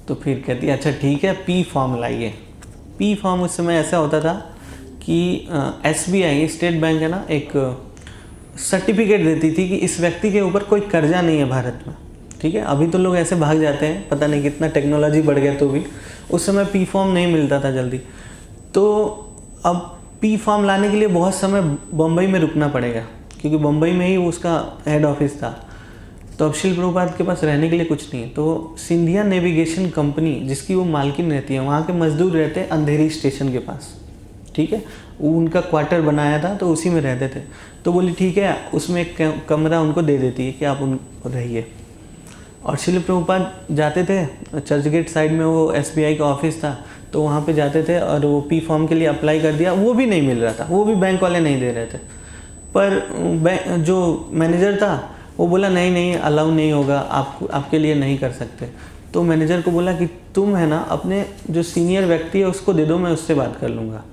तो फिर कहती है अच्छा ठीक है पी फॉर्म लाइए। पी फॉर्म उस समय ऐसा होता था कि SBI स्टेट बैंक है ना, एक सर्टिफिकेट देती थी कि इस व्यक्ति के ऊपर कोई कर्जा नहीं है भारत में, ठीक है। अभी तो लोग ऐसे भाग जाते हैं, पता नहीं कितना टेक्नोलॉजी बढ़ गया, तो भी उस समय पी फॉर्म नहीं मिलता था जल्दी। तो अब पी फॉर्म लाने के लिए बहुत समय बम्बई में रुकना पड़ेगा क्योंकि बम्बई में ही उसका हेड ऑफिस था। तो अब श्रील प्रभुपाद के पास रहने के लिए कुछ नहीं है, तो सिंधिया नेविगेशन कंपनी जिसकी वो मालकिन रहती है, वहाँ के मजदूर रहते हैं अंधेरी स्टेशन के पास, ठीक है। वो उनका क्वार्टर बनाया था तो उसी में रहते थे। तो बोली ठीक है, उसमें एक कमरा उनको दे देती है कि आप उन रहिए। और श्रील प्रभुपाद जाते थे, चर्च गेट साइड में वो SBI का ऑफिस था, तो वहाँ पे जाते थे और वो पी फॉर्म के लिए अप्लाई कर दिया, वो भी नहीं मिल रहा था, वो भी बैंक वाले नहीं दे रहे थे। पर जो मैनेजर था वो बोला नहीं नहीं अलाउ नहीं होगा, आपके लिए नहीं कर सकते। तो मैनेजर को बोला कि तुम है ना अपने जो सीनियर व्यक्ति है उसको दे दो, मैं उससे बात कर लूँगा।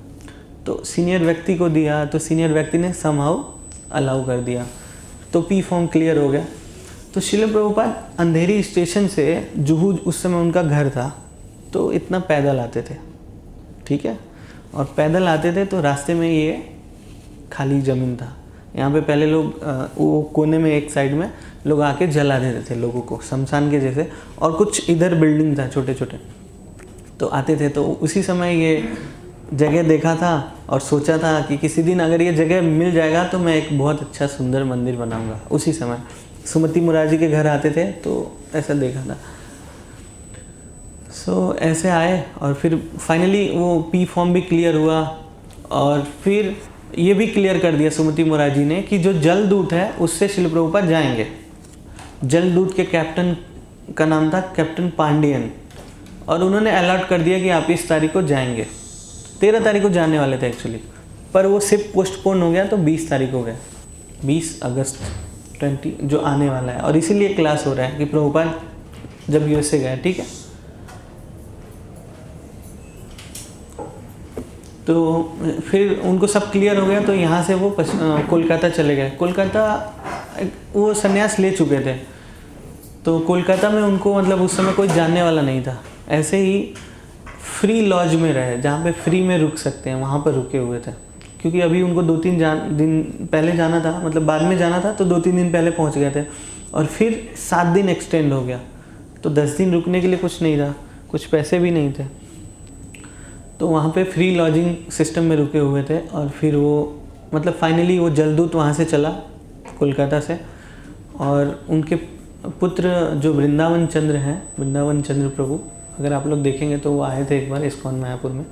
तो सीनियर व्यक्ति को दिया तो सीनियर व्यक्ति ने समहाउ अलाउ कर दिया, तो पी फॉर्म क्लियर हो गया। तो श्रील प्रभुपाद अंधेरी स्टेशन से जुहू, उस समय उनका घर था, तो इतना पैदल आते थे, ठीक है। और पैदल आते थे तो रास्ते में ये खाली ज़मीन था, यहाँ पे पहले लोग वो कोने में एक साइड में लोग आके जला देते थे लोगों को, शमशान के जैसे, और कुछ इधर बिल्डिंग था छोटे छोटे, तो आते थे। तो उसी समय ये जगह देखा था और सोचा था कि किसी दिन अगर ये जगह मिल जाएगा तो मैं एक बहुत अच्छा सुंदर मंदिर बनाऊंगा। उसी समय सुमति मुरारी के घर आते थे तो ऐसा देखा था। ऐसे आए और फिर फाइनली वो पी फॉर्म भी क्लियर हुआ और फिर ये भी क्लियर कर दिया सुमति मुरारी ने कि जो जलदूत है उससे शिल प्रभुपाद जाएंगे। जलदूत के कैप्टन का नाम था कैप्टन पांडियन और उन्होंने अलर्ट कर दिया कि आप इस तारीख को जाएंगे। 13 तारीख को जाने वाले थे एक्चुअली, पर वो सिर्फ पोस्टपोन हो गया तो 20 तारीख हो गया, 20 अगस्त 20 जो आने वाला है। और इसीलिए क्लास हो रहा है कि प्रभुपाद जब यूएसए गए, ठीक है। तो फिर उनको सब क्लियर हो गया तो यहाँ से वो कोलकाता चले गए। कोलकाता वो संन्यास ले चुके थे तो कोलकाता में उनको मतलब उस समय कोई जानने वाला नहीं था। ऐसे ही फ्री लॉज में रहे, जहाँ पे फ्री में रुक सकते हैं, वहाँ पर रुके हुए थे। क्योंकि अभी उनको 2-3 दिन पहले जाना था, मतलब बाद में जाना था, तो 2-3 दिन पहले पहुँच गए थे और फिर 7 दिन एक्सटेंड हो गया। तो 10 दिन रुकने के लिए कुछ नहीं था, कुछ पैसे भी नहीं थे, तो वहाँ पे फ्री लॉजिंग सिस्टम में रुके हुए थे। और फिर वो मतलब फाइनली वो जलदूत वहाँ से चला कोलकाता से और उनके पुत्र जो वृंदावन चंद्र हैं, वृंदावन चंद्र प्रभु, अगर आप लोग देखेंगे तो वो आए थे एक बार इस्कॉन मायापुर में,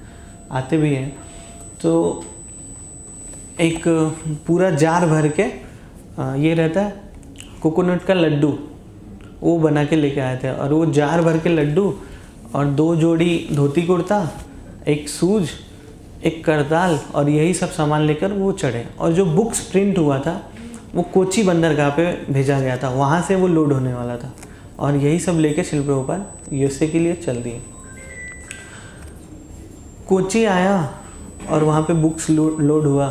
आते भी हैं। तो एक पूरा जार भर के ये रहता है कोकोनट का लड्डू, वो बना के लेके आए थे। और वो जार भर के लड्डू और 2 जोड़ी धोती कुर्ता, एक सूज, एक करताल और यही सब सामान लेकर वो चढ़े। और जो बुक्स प्रिंट हुआ था वो कोची बंदरगाह पे भेजा गया था, वहाँ से वो लोड होने वाला था। और यही सब लेके शिल प्रभुपाद यूएसए के लिए चल दिए। कोची आया और वहाँ पे बुक्स लोड हुआ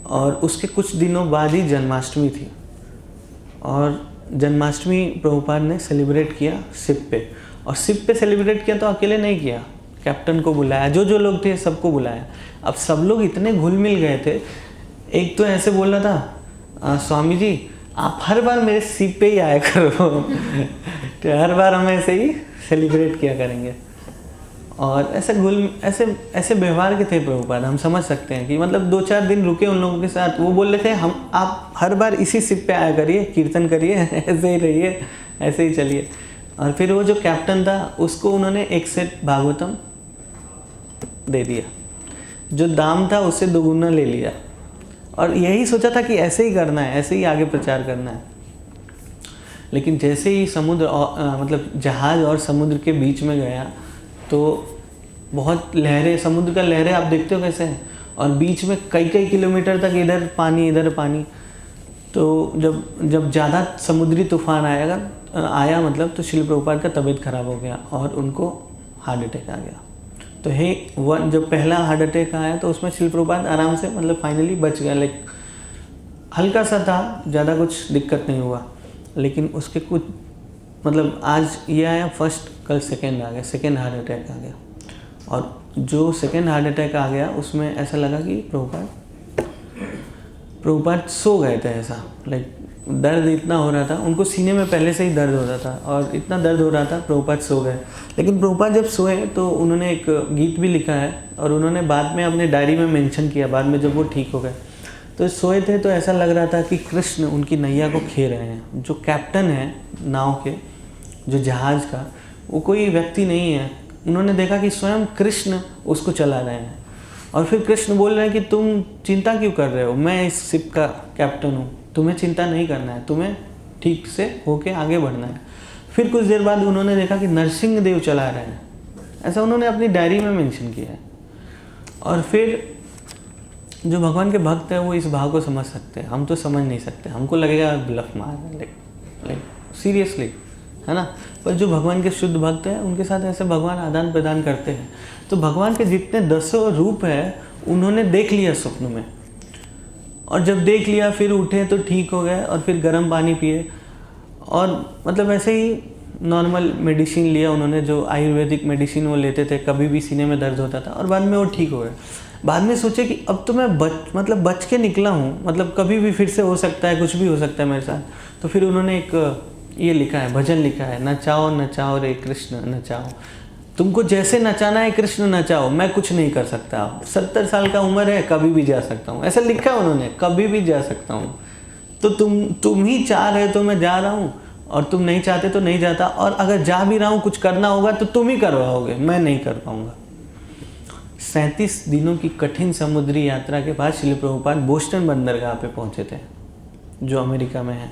और उसके कुछ दिनों बाद ही जन्माष्टमी थी। और जन्माष्टमी प्रभुपाद ने सेलिब्रेट किया शिप पे। और शिप पे सेलिब्रेट किया तो अकेले नहीं किया, कैप्टन को बुलाया, जो लोग थे सबको बुलाया। अब सब लोग इतने घुल मिल गए थे। एक तो ऐसे बोल रहा था, स्वामी जी आप हर बार मेरे शिप पे ही आया करो तो हर बार हम ऐसे ही सेलिब्रेट किया करेंगे। और ऐसे व्यवहार के थे प्रभुपाद। हम समझ सकते हैं कि मतलब 2-4 दिन रुके उन लोगों के साथ। वो बोल रहे थे आप हर बार इसी शिप पे आया करिए, कीर्तन करिए, ऐसे ही रहिए, ऐसे ही चलिए। और फिर वो जो कैप्टन था उसको उन्होंने 1 सेट भागवतम दे दिया, जो दाम था उससे 2 गुना ले लिया। और यही सोचा था कि ऐसे ही करना है, ऐसे ही आगे प्रचार करना है। लेकिन जैसे ही समुद्र मतलब जहाज़ और समुद्र के बीच में गया तो बहुत लहरें, समुद्र का लहरें आप देखते हो कैसे हैं, और बीच में कई किलोमीटर तक इधर पानी इधर पानी। तो जब ज़्यादा समुद्री तूफान आया मतलब तो शिल प्रभुपाद का तबीयत ख़राब हो गया और उनको हार्ट अटैक आ गया। तो जब पहला हार्ट अटैक आया तो उसमें शिल प्रभुपाद आराम से मतलब फाइनली बच गया। लाइक हल्का सा था, ज़्यादा कुछ दिक्कत नहीं हुआ। लेकिन उसके कुछ मतलब आज ये आया फर्स्ट, कल सेकेंड आ गया, सेकेंड हार्ट अटैक आ गया। और जो सेकेंड हार्ट अटैक आ गया उसमें ऐसा लगा कि प्रभुपाद सो गए थे। ऐसा लाइक दर्द इतना हो रहा था, उनको सीने में पहले से ही दर्द हो रहा था और इतना दर्द हो रहा था, प्रभुपाद सो गए। लेकिन प्रभुपाद जब सोए तो उन्होंने एक गीत भी लिखा है और उन्होंने बाद में अपने डायरी में मेंशन किया, बाद में जब वो ठीक हो गए। तो सोए थे तो ऐसा लग रहा था कि कृष्ण उनकी नैया को खे रहे हैं। जो कैप्टन है नाव के, जो जहाज़ का, वो कोई व्यक्ति नहीं है। उन्होंने देखा कि स्वयं कृष्ण उसको चला रहे हैं। और फिर कृष्ण बोल रहे हैं कि तुम चिंता क्यों कर रहे हो, मैं इस शिप का कैप्टन हूँ, तुम्हें चिंता नहीं करना है, तुम्हें ठीक से होके आगे बढ़ना है। फिर कुछ देर बाद उन्होंने देखा कि नरसिंह देव चला रहे हैं, ऐसा उन्होंने अपनी डायरी में मेंशन किया है। और फिर जो भगवान के भक्त हैं वो इस भाव को समझ सकते हैं, हम तो समझ नहीं सकते, हमको लगेगा ब्लफ मार रहे हैं, लाइक सीरियसली, है ना। पर जो भगवान के शुद्ध भक्त हैं उनके साथ ऐसे भगवान आदान प्रदान करते हैं। तो भगवान के जितने 10 रूप हैं उन्होंने देख लिया स्वप्न में, और जब देख लिया फिर उठे तो ठीक हो गए और फिर गर्म पानी पिए और मतलब ऐसे ही नॉर्मल मेडिसिन लिया उन्होंने, जो आयुर्वेदिक मेडिसिन वो लेते थे, कभी भी सीने में दर्द होता था, और बाद में वो ठीक हो गए। बाद में सोचे कि अब तो मैं बच के निकला हूँ, मतलब कभी भी फिर से हो सकता है, कुछ भी हो सकता है मेरे साथ। तो फिर उन्होंने एक ये लिखा है, भजन लिखा है, नचाओ नचाओ रे कृष्ण नचाओ। तुमको जैसे नचाना है कृष्ण नचाओ, मैं कुछ नहीं कर सकता। 70 साल का उम्र है, कभी भी जा सकता हूँ, ऐसा लिखा है उन्होंने, कभी भी जा सकता हूँ। तो तुम ही चाह रहे तो मैं जा रहा हूँ, और तुम नहीं चाहते तो नहीं जाता, और अगर जा भी रहा हूँ कुछ करना होगा तो तुम ही करवाओगे, मैं नहीं कर पाऊँगा। 37 दिनों की कठिन समुद्री यात्रा के बाद श्रील प्रभुपाद बोस्टन बंदरगाह पे पहुँचे थे, जो अमेरिका में है,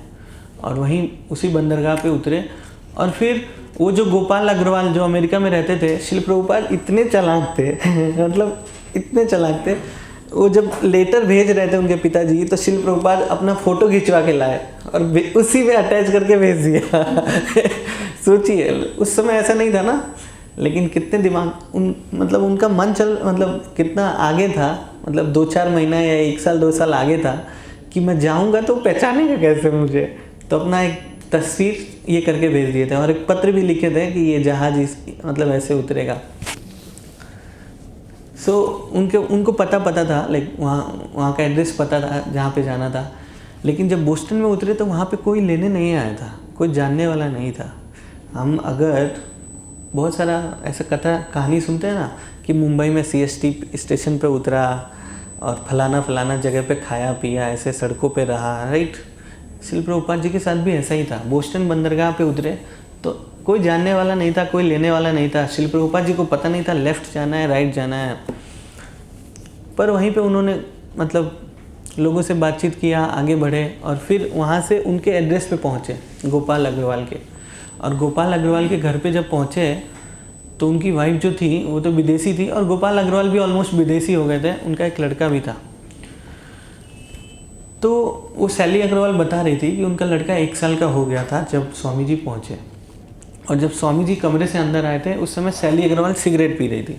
और वहीं उसी बंदरगाह पे उतरे। और फिर वो जो गोपाल अग्रवाल जो अमेरिका में रहते थे, श्रील प्रभुपाद इतने चालाक थे मतलब इतने चालाक थे, वो जब लेटर भेज रहे थे उनके पिताजी, तो श्रील प्रभुपाद अपना फ़ोटो खिंचवा के लाए और उसी में अटैच करके भेज दिया सोचिए, उस समय ऐसा नहीं था ना, लेकिन कितने दिमाग मतलब उनका मन मतलब कितना आगे था, मतलब 2-4 महीना या 1 साल 2 साल आगे था कि मैं जाऊंगा तो पहचानेगा कैसे मुझे। तो अपना एक तस्वीर ये करके भेज दिए थे, और एक पत्र भी लिखे थे कि ये जहाज मतलब ऐसे उतरेगा। उनको पता था, लाइक वहाँ का एड्रेस पता था जहाँ पे जाना था। लेकिन जब बोस्टन में उतरे तो वहाँ पे कोई लेने नहीं आया था, कोई जानने वाला नहीं था। हम अगर बहुत सारा ऐसा कहानी सुनते हैं ना कि मुंबई में CST स्टेशन पे उतरा और फलाना जगह पे खाया पिया, ऐसे सड़कों पे रहा, राइट। श्रील प्रभुपाद जी के साथ भी ऐसा ही था। बोस्टन बंदरगाह पे उतरे तो कोई जानने वाला नहीं था, कोई लेने वाला नहीं था। श्रील प्रभुपाद जी को पता नहीं था लेफ़्ट जाना है राइट जाना है, पर वहीं पे उन्होंने मतलब लोगों से बातचीत किया, आगे बढ़े, और फिर वहाँ से उनके एड्रेस पे पहुँचे गोपाल अग्रवाल के। और गोपाल अग्रवाल के घर पे जब पहुँचे तो उनकी वाइफ जो थी वो तो विदेशी थी, और गोपाल अग्रवाल भी ऑलमोस्ट विदेशी हो गए थे। उनका एक लड़का भी था। तो वो सैली अग्रवाल बता रही थी कि उनका लड़का 1 साल का हो गया था जब स्वामी जी पहुँचे, और जब स्वामी जी कमरे से अंदर आए थे उस समय सैली अग्रवाल सिगरेट पी रही थी।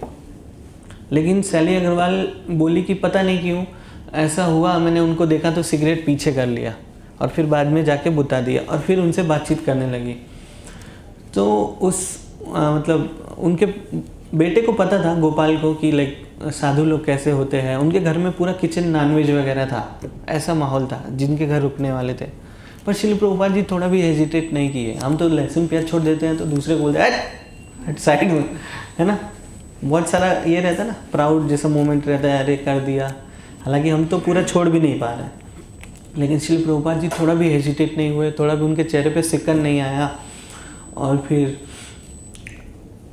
लेकिन सैली अग्रवाल बोली कि पता नहीं क्यों ऐसा हुआ, मैंने उनको देखा तो सिगरेट पीछे कर लिया और फिर बाद में जाके बुता दिया, और फिर उनसे बातचीत करने लगी। तो मतलब उनके बेटे को पता था गोपाल को कि लाइक साधु लोग कैसे होते हैं। उनके घर में पूरा किचन नॉनवेज वगैरह था, ऐसा माहौल था जिनके घर रुकने वाले थे। पर श्रील प्रभुपाद जी थोड़ा भी हेजिटेट नहीं किए। हम तो लहसुन प्याज छोड़ देते हैं तो दूसरे को बोलते हैं साइड में, है ना। बहुत सारा ये रहता है ना, प्राउड जैसा मोमेंट रहता है, अरे कर दिया। हालांकि हम तो पूरा छोड़ भी नहीं पा रहे, लेकिन श्रील प्रभुपाद जी थोड़ा भी हेजिटेट नहीं हुए, थोड़ा भी उनके चेहरे पे सिकन नहीं आया। और फिर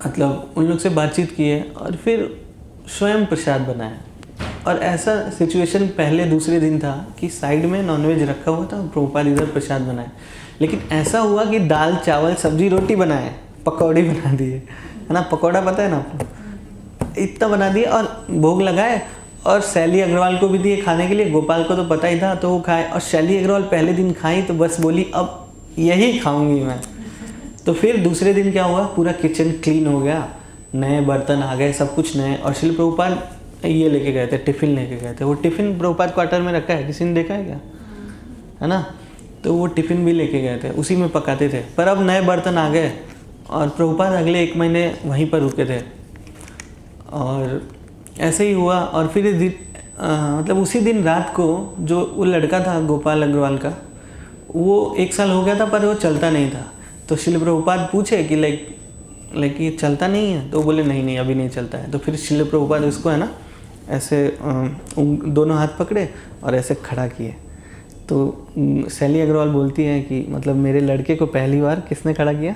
मतलब उन लोग से बातचीत किए और फिर स्वयं प्रसाद बनाया। और ऐसा सिचुएशन पहले दूसरे दिन था कि साइड में नॉनवेज रखा हुआ था, प्रभुपाद इधर प्रसाद बनाए। लेकिन ऐसा हुआ कि दाल चावल सब्जी रोटी बनाए, पकौड़ी बना दिए, है ना। पकौड़ा पता है ना आपको, इतना बना दिया और भोग लगाए, और सैली अग्रवाल को भी दिए खाने के लिए। गोपाल को तो पता ही था तो वो खाए, और सैली अग्रवाल पहले दिन खाई तो बस बोली अब यही खाऊंगी मैं। तो फिर दूसरे दिन क्या हुआ, पूरा किचन क्लीन हो गया, नए बर्तन आ गए, सब कुछ नए। और श्रील प्रभुपाद ये लेके गए थे, टिफ़िन लेके गए थे। वो टिफ़िन प्रभुपाद क्वार्टर में रखा है, किसी ने देखा है क्या, है ना। तो वो टिफ़िन भी लेके गए थे, उसी में पकाते थे। पर अब नए बर्तन आ गए और प्रभुपाद अगले 1 महीने वहीं पर रुके थे। और ऐसे ही हुआ। और फिर मतलब उसी दिन रात को जो वो लड़का था गोपाल अग्रवाल का, वो 1 साल हो गया था पर वो चलता नहीं था। तो श्रील प्रभुपाद पूछे कि लाइक ये चलता नहीं है, तो बोले नहीं अभी नहीं चलता है। तो फिर श्रील प्रभुपाद उसको है ना ऐसे दोनों हाथ पकड़े और ऐसे खड़ा किए। तो सैली अग्रवाल बोलती है कि मतलब मेरे लड़के को पहली बार किसने खड़ा किया।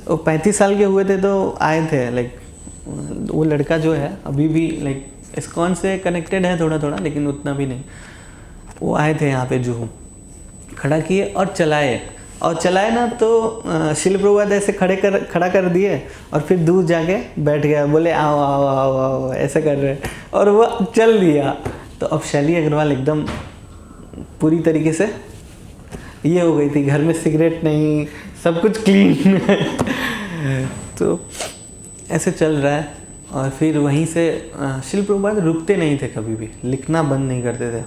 वो 35 साल के हुए थे तो आए थे। लाइक वो लड़का जो है अभी भी लाइक इस्कॉन से कनेक्टेड है थोड़ा, लेकिन उतना भी नहीं। वो आए थे यहाँ पे जुहू, खड़ा किए और चलाए ना। तो श्रील प्रभुपाद ऐसे खड़ा कर दिए और फिर दूर जाके बैठ गया, बोले आओ आओ आओ आओ ऐसे कर रहे, और वो चल दिया। तो अब सैली अग्रवाल एकदम पूरी तरीके से ये हो गई थी, घर में सिगरेट नहीं, सब कुछ क्लीन तो ऐसे चल रहा है। और फिर वहीं से श्रील प्रभुपाद रुकते नहीं थे, कभी भी लिखना बंद नहीं करते थे।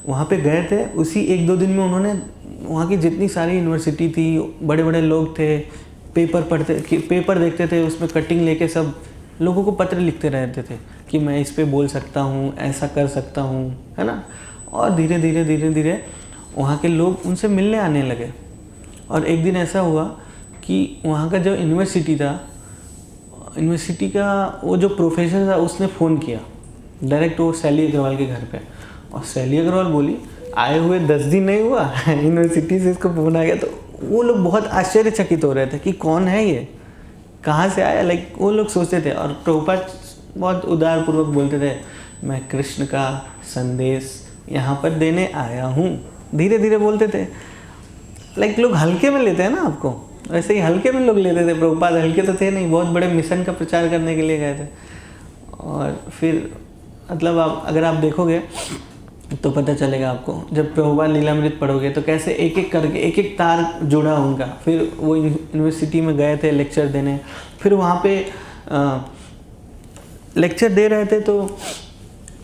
वहाँ पे गए थे, उसी 1-2 दिन में उन्होंने वहाँ की जितनी सारी यूनिवर्सिटी थी, बड़े बड़े लोग थे, पेपर देखते थे, उसमें कटिंग लेके सब लोगों को पत्र लिखते रहते थे कि मैं इस पे बोल सकता हूँ, ऐसा कर सकता हूँ, है ना। और धीरे धीरे वहाँ के लोग उनसे मिलने आने लगे। और एक दिन ऐसा हुआ कि वहाँ का जो यूनिवर्सिटी था यूनिवर्सिटी का वो जो प्रोफेसर था उसने फ़ोन किया डायरेक्ट वो शैली अग्रवाल के घर पे, और शैली अग्रवाल बोली आए हुए 10 दिन नहीं हुआ यूनिवर्सिटी से इसको फ़ोन आ गया। तो वो लोग बहुत आश्चर्यचकित हो रहे थे कि कौन है ये, कहाँ से आया, लाइक वो लोग सोचते थे। और प्रभुपाद बहुत उदारपूर्वक बोलते थे, मैं कृष्ण का संदेश यहाँ पर देने आया हूँ, धीरे धीरे बोलते थे। लाइक लोग हल्के में लेते हैं ना आपको, वैसे ही हल्के में लोग लेते थे। प्रभुपाद हल्के तो थे नहीं, बहुत बड़े मिशन का प्रचार करने के लिए गए थे। और फिर मतलब आप अगर आप देखोगे तो पता चलेगा आपको, जब प्रभुपाद लीलामृत पढ़ोगे तो कैसे एक एक करके एक एक तार जुड़ा उनका। फिर वो यूनिवर्सिटी में गए थे लेक्चर देने, फिर वहाँ पे लेक्चर दे रहे थे तो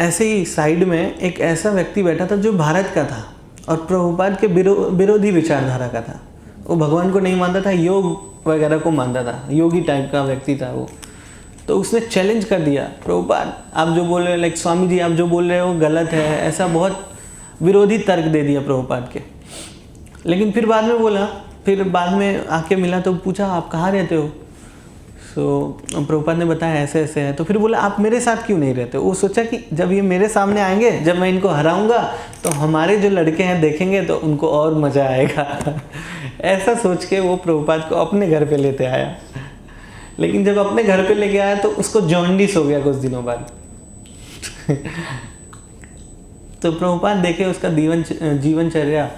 ऐसे ही साइड में एक ऐसा व्यक्ति बैठा था जो भारत का था और प्रभुपाद के विरोधी विचारधारा का था। वो भगवान को नहीं मानता था, योग वगैरह को मानता था, योगी टाइप का व्यक्ति था वो। तो उसने चैलेंज कर दिया, प्रभुपाद आप जो बोल रहे हो, लाइक स्वामी जी आप जो बोल रहे हो गलत है, ऐसा बहुत विरोधी तर्क दे दिया प्रभुपाद के। लेकिन फिर बाद में बोला, फिर बाद में आके मिला तो पूछा आप कहाँ रहते हो। प्रभुपाद ने बताया ऐसे ऐसे है। तो फिर बोला आप मेरे साथ क्यों नहीं रहते। वो सोचा कि जब ये मेरे सामने आएंगे, जब मैं इनको हराऊंगा तो हमारे जो लड़के हैं देखेंगे तो उनको और मज़ा आएगा ऐसा सोच के वो प्रभुपाद को अपने घर पे लेते आया। लेकिन जब अपने घर पे लेके आया तो उसको जॉन्डिस हो गया कुछ दिनों बाद तो प्रभुपाद देखे उसका जीवनचर्या,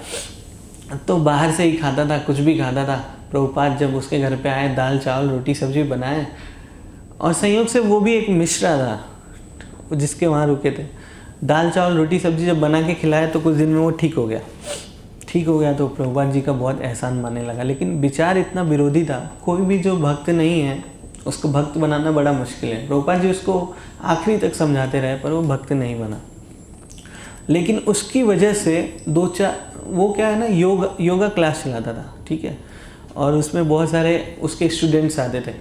तो बाहर से ही खाता था, कुछ भी खाता था। प्रभुपाद जब उसके घर पे आए, दाल चावल रोटी सब्जी बनाए, और संयोग से वो भी एक मिश्रा था जिसके वहाँ रुके थे। दाल चावल रोटी सब्जी जब बना के खिलाए तो कुछ दिन में वो ठीक हो गया तो प्रभुपाद जी का बहुत एहसान मानने लगा। लेकिन विचार इतना विरोधी था, कोई भी जो भक्त नहीं है उसको भक्त बनाना बड़ा मुश्किल है। प्रभुपाद जी उसको आखिरी तक समझाते रहे पर वो भक्त नहीं बना। लेकिन उसकी वजह से वो क्या है ना, योगा क्लास चलाता था, ठीक है, और उसमें बहुत सारे उसके स्टूडेंट्स आते थे।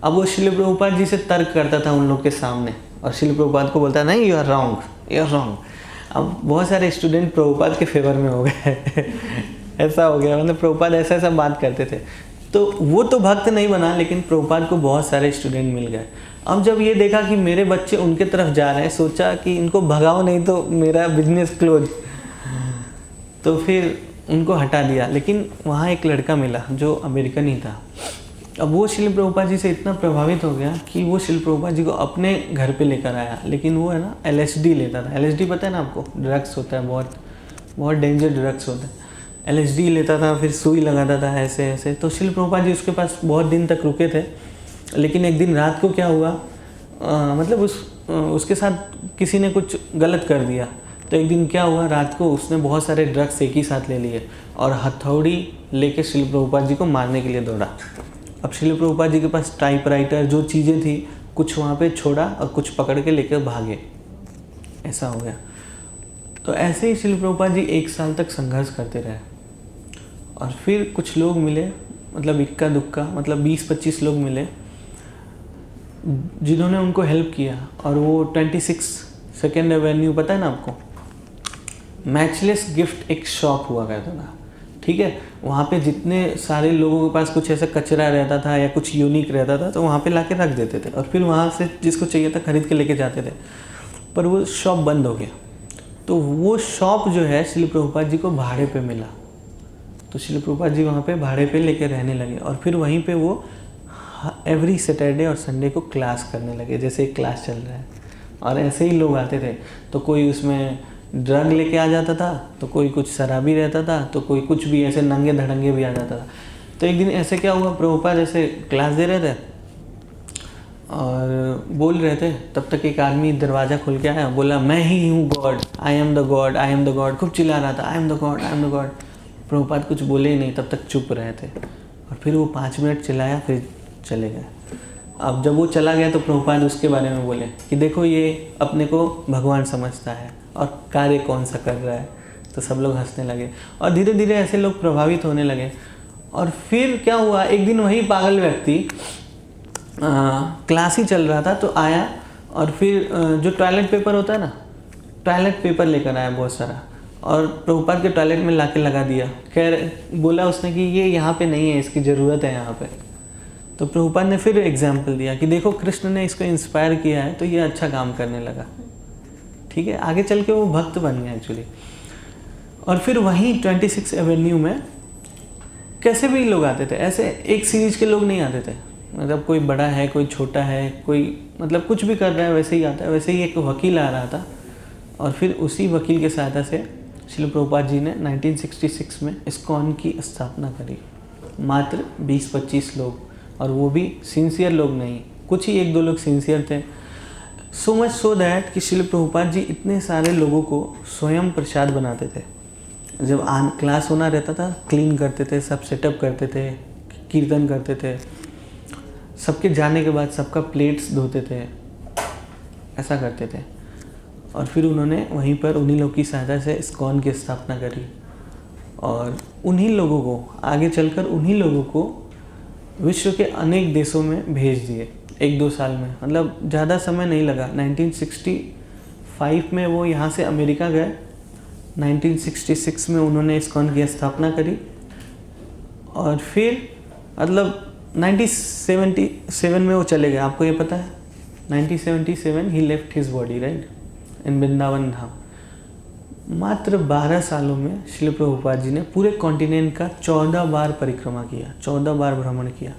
अब वो श्रील प्रभुपाद जी से तर्क करता था उन लोग के सामने, और श्रील प्रभुपाद को बोलता नहीं यू आर रॉन्ग। अब बहुत सारे स्टूडेंट प्रभुपाद के फेवर में हो गए ऐसा हो गया, मतलब प्रभुपाद ऐसा बात करते थे। तो वो तो भक्त नहीं बना, लेकिन प्रभुपाद को बहुत सारे स्टूडेंट मिल गए। अब जब ये देखा कि मेरे बच्चे उनके तरफ जा रहे हैं, सोचा कि इनको भगाओ नहीं तो मेरा बिजनेस क्लोज। तो फिर उनको हटा दिया। लेकिन वहाँ एक लड़का मिला जो अमेरिकन ही था। अब वो श्रील प्रभुपाद जी से इतना प्रभावित हो गया कि वो श्रील प्रभुपाद जी को अपने घर पे लेकर आया। लेकिन वो है ना LSD लेता था। LSD पता है ना आपको, ड्रग्स होता है, बहुत बहुत डेंजर ड्रग्स होता है। LSD लेता था, फिर सुई लगाता था ऐसे ऐसे। तो श्रील प्रभुपाद जी उसके पास बहुत दिन तक रुके थे। लेकिन एक दिन रात को क्या हुआ, मतलब उसके साथ किसी ने कुछ गलत कर दिया। तो एक दिन क्या हुआ, रात को उसने बहुत सारे ड्रग्स एक ही साथ ले लिए और हथौड़ी लेके श्रील प्रभुपाद जी को मारने के लिए दौड़ा। अब श्रील प्रभुपाद जी के पास टाइपराइटर जो चीज़ें थी कुछ वहाँ पे छोड़ा और कुछ पकड़ के लेकर भागे, ऐसा हो गया। तो ऐसे ही श्रील प्रभुपाद जी 1 साल तक संघर्ष करते रहे। और फिर कुछ लोग मिले, मतलब इक्का दुक्का, मतलब 20-25 लोग मिले जिन्होंने उनको हेल्प किया। और वो 26 2nd एवेन्यू पता है ना आपको, मैचलेस गिफ्ट एक शॉप हुआ करता था, ठीक है। वहाँ पे जितने सारे लोगों के पास कुछ ऐसा कचरा रहता था या कुछ यूनिक रहता था तो वहाँ पे लाके रख देते थे, और फिर वहाँ से जिसको चाहिए था खरीद के लेके जाते थे। पर वो शॉप बंद हो गया। तो वो शॉप जो है श्रील प्रभुपाद जी को भाड़े पे मिला। तो श्रील प्रभुपाद जी वहाँ पे भाड़े पे लेके रहने लगे, और फिर वहीं पे वो एवरी सैटरडे और संडे को क्लास करने लगे, जैसे एक क्लास चल रहा है। और ऐसे ही लोग आते थे, तो कोई उसमें ड्रग लेके आ जाता था, तो कोई कुछ शराबी रहता था, तो कोई कुछ भी ऐसे नंगे धड़ंगे भी आ जाता था। तो एक दिन ऐसे क्या हुआ, प्रभुपाद ऐसे क्लास दे रहे थे और बोल रहे थे, तब तक एक आदमी दरवाज़ा खोल के आया, बोला मैं ही हूँ God, I am the God, I am the God, खूब चिल्ला रहा था, I am the God, I am the God. Prabhupada कुछ बोले ही नहीं, तब तक चुप रहे थे। और फिर वो 5 मिनट चिल्लाया, फिर चले गए। अब जब वो चला गया तो प्रभुपाद उसके बारे में बोले कि देखो ये अपने को भगवान समझता है और कार्य कौन सा कर रहा है। तो सब लोग हंसने लगे और धीरे धीरे ऐसे लोग प्रभावित होने लगे। और फिर क्या हुआ, एक दिन वही पागल व्यक्ति क्लास ही चल रहा था तो आया, और फिर जो टॉयलेट पेपर होता है ना, टॉयलेट पेपर लेकर आया बहुत सारा, और प्रभुपाद के टॉयलेट में लाके लगा दिया। खैर बोला उसने कि ये यहाँ पे नहीं है, इसकी ज़रूरत है यहाँ पे। तो प्रभुपाद ने फिर एग्जाम्पल दिया कि देखो कृष्ण ने इसको इंस्पायर किया है तो ये अच्छा काम करने लगा, ठीक है। आगे चल के वो भक्त बन गया एक्चुअली। और फिर वहीं 26 एवेन्यू में कैसे भी लोग आते थे, ऐसे एक सीरीज के लोग नहीं आते थे, मतलब कोई बड़ा है कोई छोटा है, कोई मतलब कुछ भी कर रहा है वैसे ही आता है। वैसे ही एक वकील आ रहा था और फिर उसी वकील की सहायता से श्रील प्रभुपाद जी ने 1966 में इस्कॉन की स्थापना करी। मात्र 20-25 लोग, और वो भी सिंसियर लोग नहीं, कुछ ही 1-2 लोग सिंसियर थे। सो मच सो दैट कि श्रील प्रभुपाद जी इतने सारे लोगों को स्वयं प्रसाद बनाते थे। जब क्लास होना रहता था क्लीन करते थे, सब सेटअप करते थे, कीर्तन करते थे, सबके जाने के बाद सबका प्लेट्स धोते थे, ऐसा करते थे। और फिर उन्होंने वहीं पर उन्हीं लोगों की सहायता से इस्कॉन की स्थापना करी और उन्हीं लोगों को आगे चलकर उन्हीं लोगों को विश्व के अनेक देशों में भेज दिए 1-2 साल में, मतलब ज़्यादा समय नहीं लगा। 1965 में वो यहाँ से अमेरिका गए, 1966 में उन्होंने इस्कॉन की स्थापना करी और फिर मतलब 1977 में वो चले गए। आपको ये पता है 1977 ही लेफ्ट हिज बॉडी राइट इन वृंदावन धाम। मात्र 12 सालों में श्रील प्रभुपाद जी ने पूरे कॉन्टिनेंट का 14 बार परिक्रमा किया, 14 बार भ्रमण किया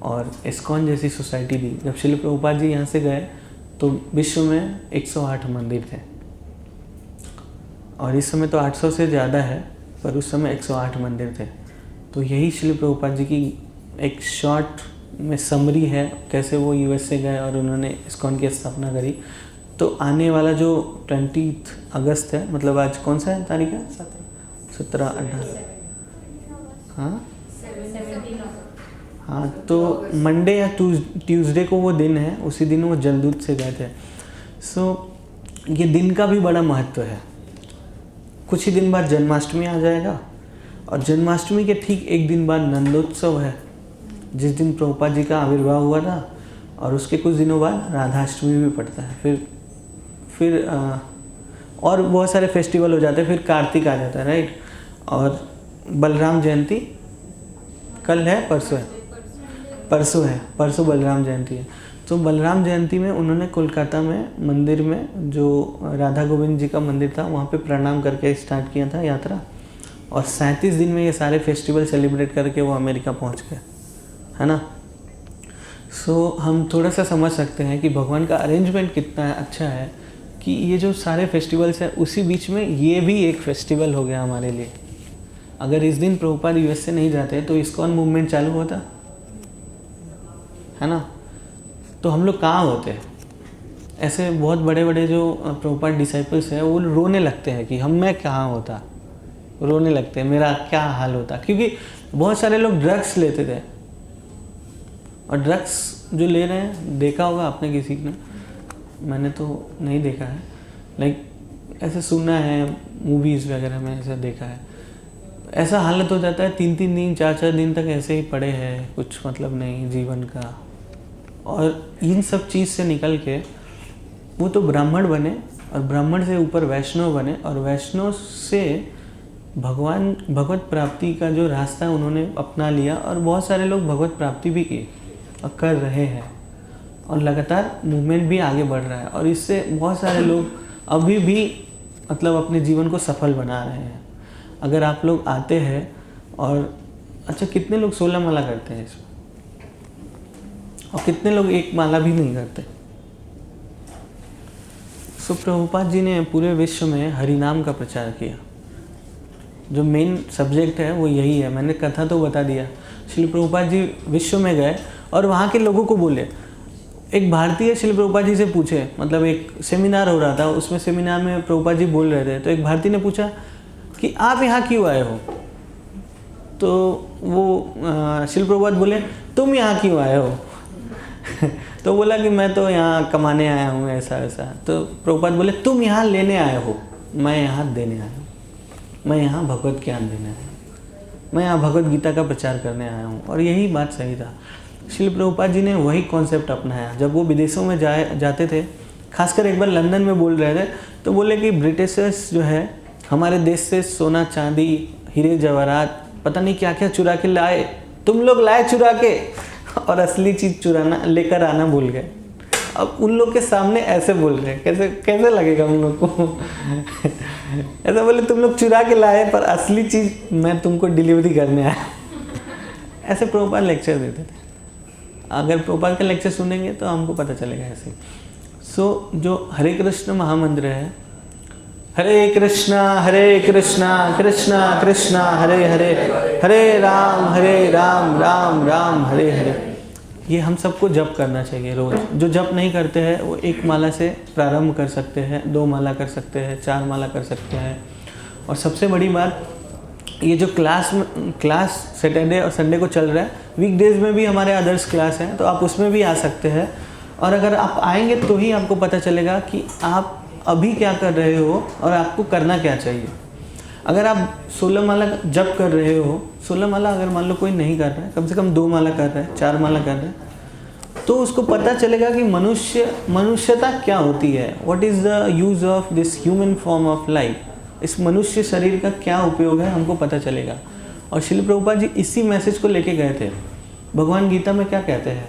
और इस्कॉन जैसी सोसाइटी दी। जब श्रील प्रभुपाद जी यहाँ से गए तो विश्व में 108 मंदिर थे और इस समय तो 800 से ज़्यादा है, पर उस समय 108 मंदिर थे। तो यही श्रील प्रभुपाद जी की एक शॉर्ट में समरी है कैसे वो यूएस से गए और उन्होंने इस्कॉन की स्थापना करी। तो आने वाला जो 20 अगस्त है, मतलब आज कौन सा है तारीख है, 17, 18, हाँ तो मंडे या ट्यूसडे को वो दिन है, उसी दिन वो जलदूत से गए थे। सो ये दिन का भी बड़ा महत्व है। कुछ ही दिन बाद जन्माष्टमी आ जाएगा और जन्माष्टमी के ठीक एक दिन बाद नंदोत्सव है, जिस दिन प्रभुपाद जी का आविर्भाव हुआ था, और उसके कुछ दिनों बाद राधाष्टमी भी पड़ता है। फिर और बहुत सारे फेस्टिवल हो जाते हैं। फिर कार्तिक आ जाता है राइट, और बलराम जयंती कल है, परसों है, परसों बलराम जयंती है। तो बलराम जयंती में उन्होंने कोलकाता में मंदिर में जो राधा गोविंद जी का मंदिर था वहाँ पे प्रणाम करके स्टार्ट किया था यात्रा, और 37 दिन में ये सारे फेस्टिवल सेलिब्रेट करके वो अमेरिका पहुँच गए, है ना। सो हम थोड़ा सा समझ सकते हैं कि भगवान का अरेंजमेंट कितना अच्छा है कि ये जो सारे फेस्टिवल्स हैं उसी बीच में ये भी एक फेस्टिवल हो गया हमारे लिए। अगर इस दिन प्रभुपाद यूएस से नहीं जाते तो इस्कॉन मूवमेंट चालू होता, है ना। तो हम लोग कहाँ होते। ऐसे बहुत बड़े बड़े जो प्रभुपाद डिसाइपल्स हैं वो रोने लगते हैं कि मैं कहाँ होता, रोने लगते हैं मेरा क्या हाल होता। क्योंकि बहुत सारे लोग ड्रग्स लेते थे, और ड्रग्स जो ले रहे हैं देखा होगा आपने किसी ने, मैंने तो नहीं देखा है, लाइक ऐसे सुना है मूवीज़ वगैरह में, ऐसा देखा है। ऐसा हालत हो जाता है 3-3 दिन 4-4 दिन तक ऐसे ही पड़े हैं, कुछ मतलब नहीं जीवन का। और इन सब चीज़ से निकल के वो तो ब्राह्मण बने, और ब्राह्मण से ऊपर वैष्णव बने, और वैष्णव से भगवत प्राप्ति का जो रास्ता उन्होंने अपना लिया, और बहुत सारे लोग भगवत प्राप्ति भी की और कर रहे हैं, और लगातार मूवमेंट भी आगे बढ़ रहा है। और इससे बहुत सारे लोग अभी भी मतलब अपने जीवन को सफल बना रहे हैं। अगर आप लोग आते हैं और अच्छा कितने लोग 16 माला करते हैं इसमें, और कितने लोग एक माला भी नहीं करते। सो प्रभुपाद जी ने पूरे विश्व में हरिनाम का प्रचार किया। जो मेन सब्जेक्ट है वो यही है, मैंने कथा तो बता दिया। श्री प्रभुपाद जी विश्व में गए और वहाँ के लोगों को बोले। एक भारतीय श्री प्रभुपाद जी से पूछे, मतलब एक सेमिनार हो रहा था, उसमें सेमिनार में प्रभुपाद जी बोल रहे थे, तो एक भारतीय ने पूछा कि आप यहाँ क्यों आए हो। तो वो श्री प्रभुपाद बोले तुम यहाँ क्यों आए हो तो बोला कि मैं तो यहाँ कमाने आया हूँ, ऐसा ऐसा। तो प्रभुपाद बोले तुम यहाँ लेने आए हो, मैं यहाँ देने आया हूँ, मैं यहाँ भगवत ज्ञान देने आया हूँ, मैं यहाँ भगवत गीता का प्रचार करने आया हूँ। और यही बात सही था। श्री प्रभुपाद जी ने वही कॉन्सेप्ट अपनाया। जब वो विदेशों में जाते थे, खासकर एक बार लंदन में बोल रहे थे, तो बोले कि ब्रिटिशर्स जो है हमारे देश से सोना चांदी हीरे जवाहरात पता नहीं क्या क्या चुरा के लाए, तुम लोग लाए चुरा के, और असली चीज़ चुराना लेकर आना भूल गए। अब उन लोग के सामने ऐसे बोल रहे हैं, कैसे कैसे लगेगा उन लोग को? ऐसा बोले तुम लोग चुरा के लाए पर असली चीज़ मैं तुमको डिलीवरी करने आया। ऐसे प्रभुपाद लेक्चर देते थे। अगर प्रभुपाद का लेक्चर सुनेंगे तो हमको पता चलेगा ऐसे। सो जो हरे कृष्ण महामंत्र है, हरे कृष्णा कृष्णा कृष्णा हरे हरे, हरे राम राम राम हरे हरे, ये हम सबको जप करना चाहिए रोज़। जो जप नहीं करते हैं वो 1 माला से प्रारंभ कर सकते हैं, 2 माला कर सकते हैं, 4 माला कर सकते हैं। और सबसे बड़ी बात, ये जो क्लास सैटरडे और संडे को चल रहा है, वीकडेज में भी हमारे अदर्स क्लास हैं, तो आप उसमें भी आ सकते हैं। और अगर आप आएंगे तो ही आपको पता चलेगा कि आप अभी क्या कर रहे हो और आपको करना क्या चाहिए। अगर आप 16 माला जप कर रहे हो, 16 माला अगर मान लो कोई नहीं कर रहा है, कम से कम 2 माला कर रहा है, 4 माला कर रहा है, तो उसको पता चलेगा कि मनुष्यता क्या होती है। What is the use of this human form of life, इस मनुष्य शरीर का क्या उपयोग है, हमको पता चलेगा। और श्रील प्रभुपाद जी इसी मैसेज को लेके गए थे। भगवान गीता में क्या कहते हैं?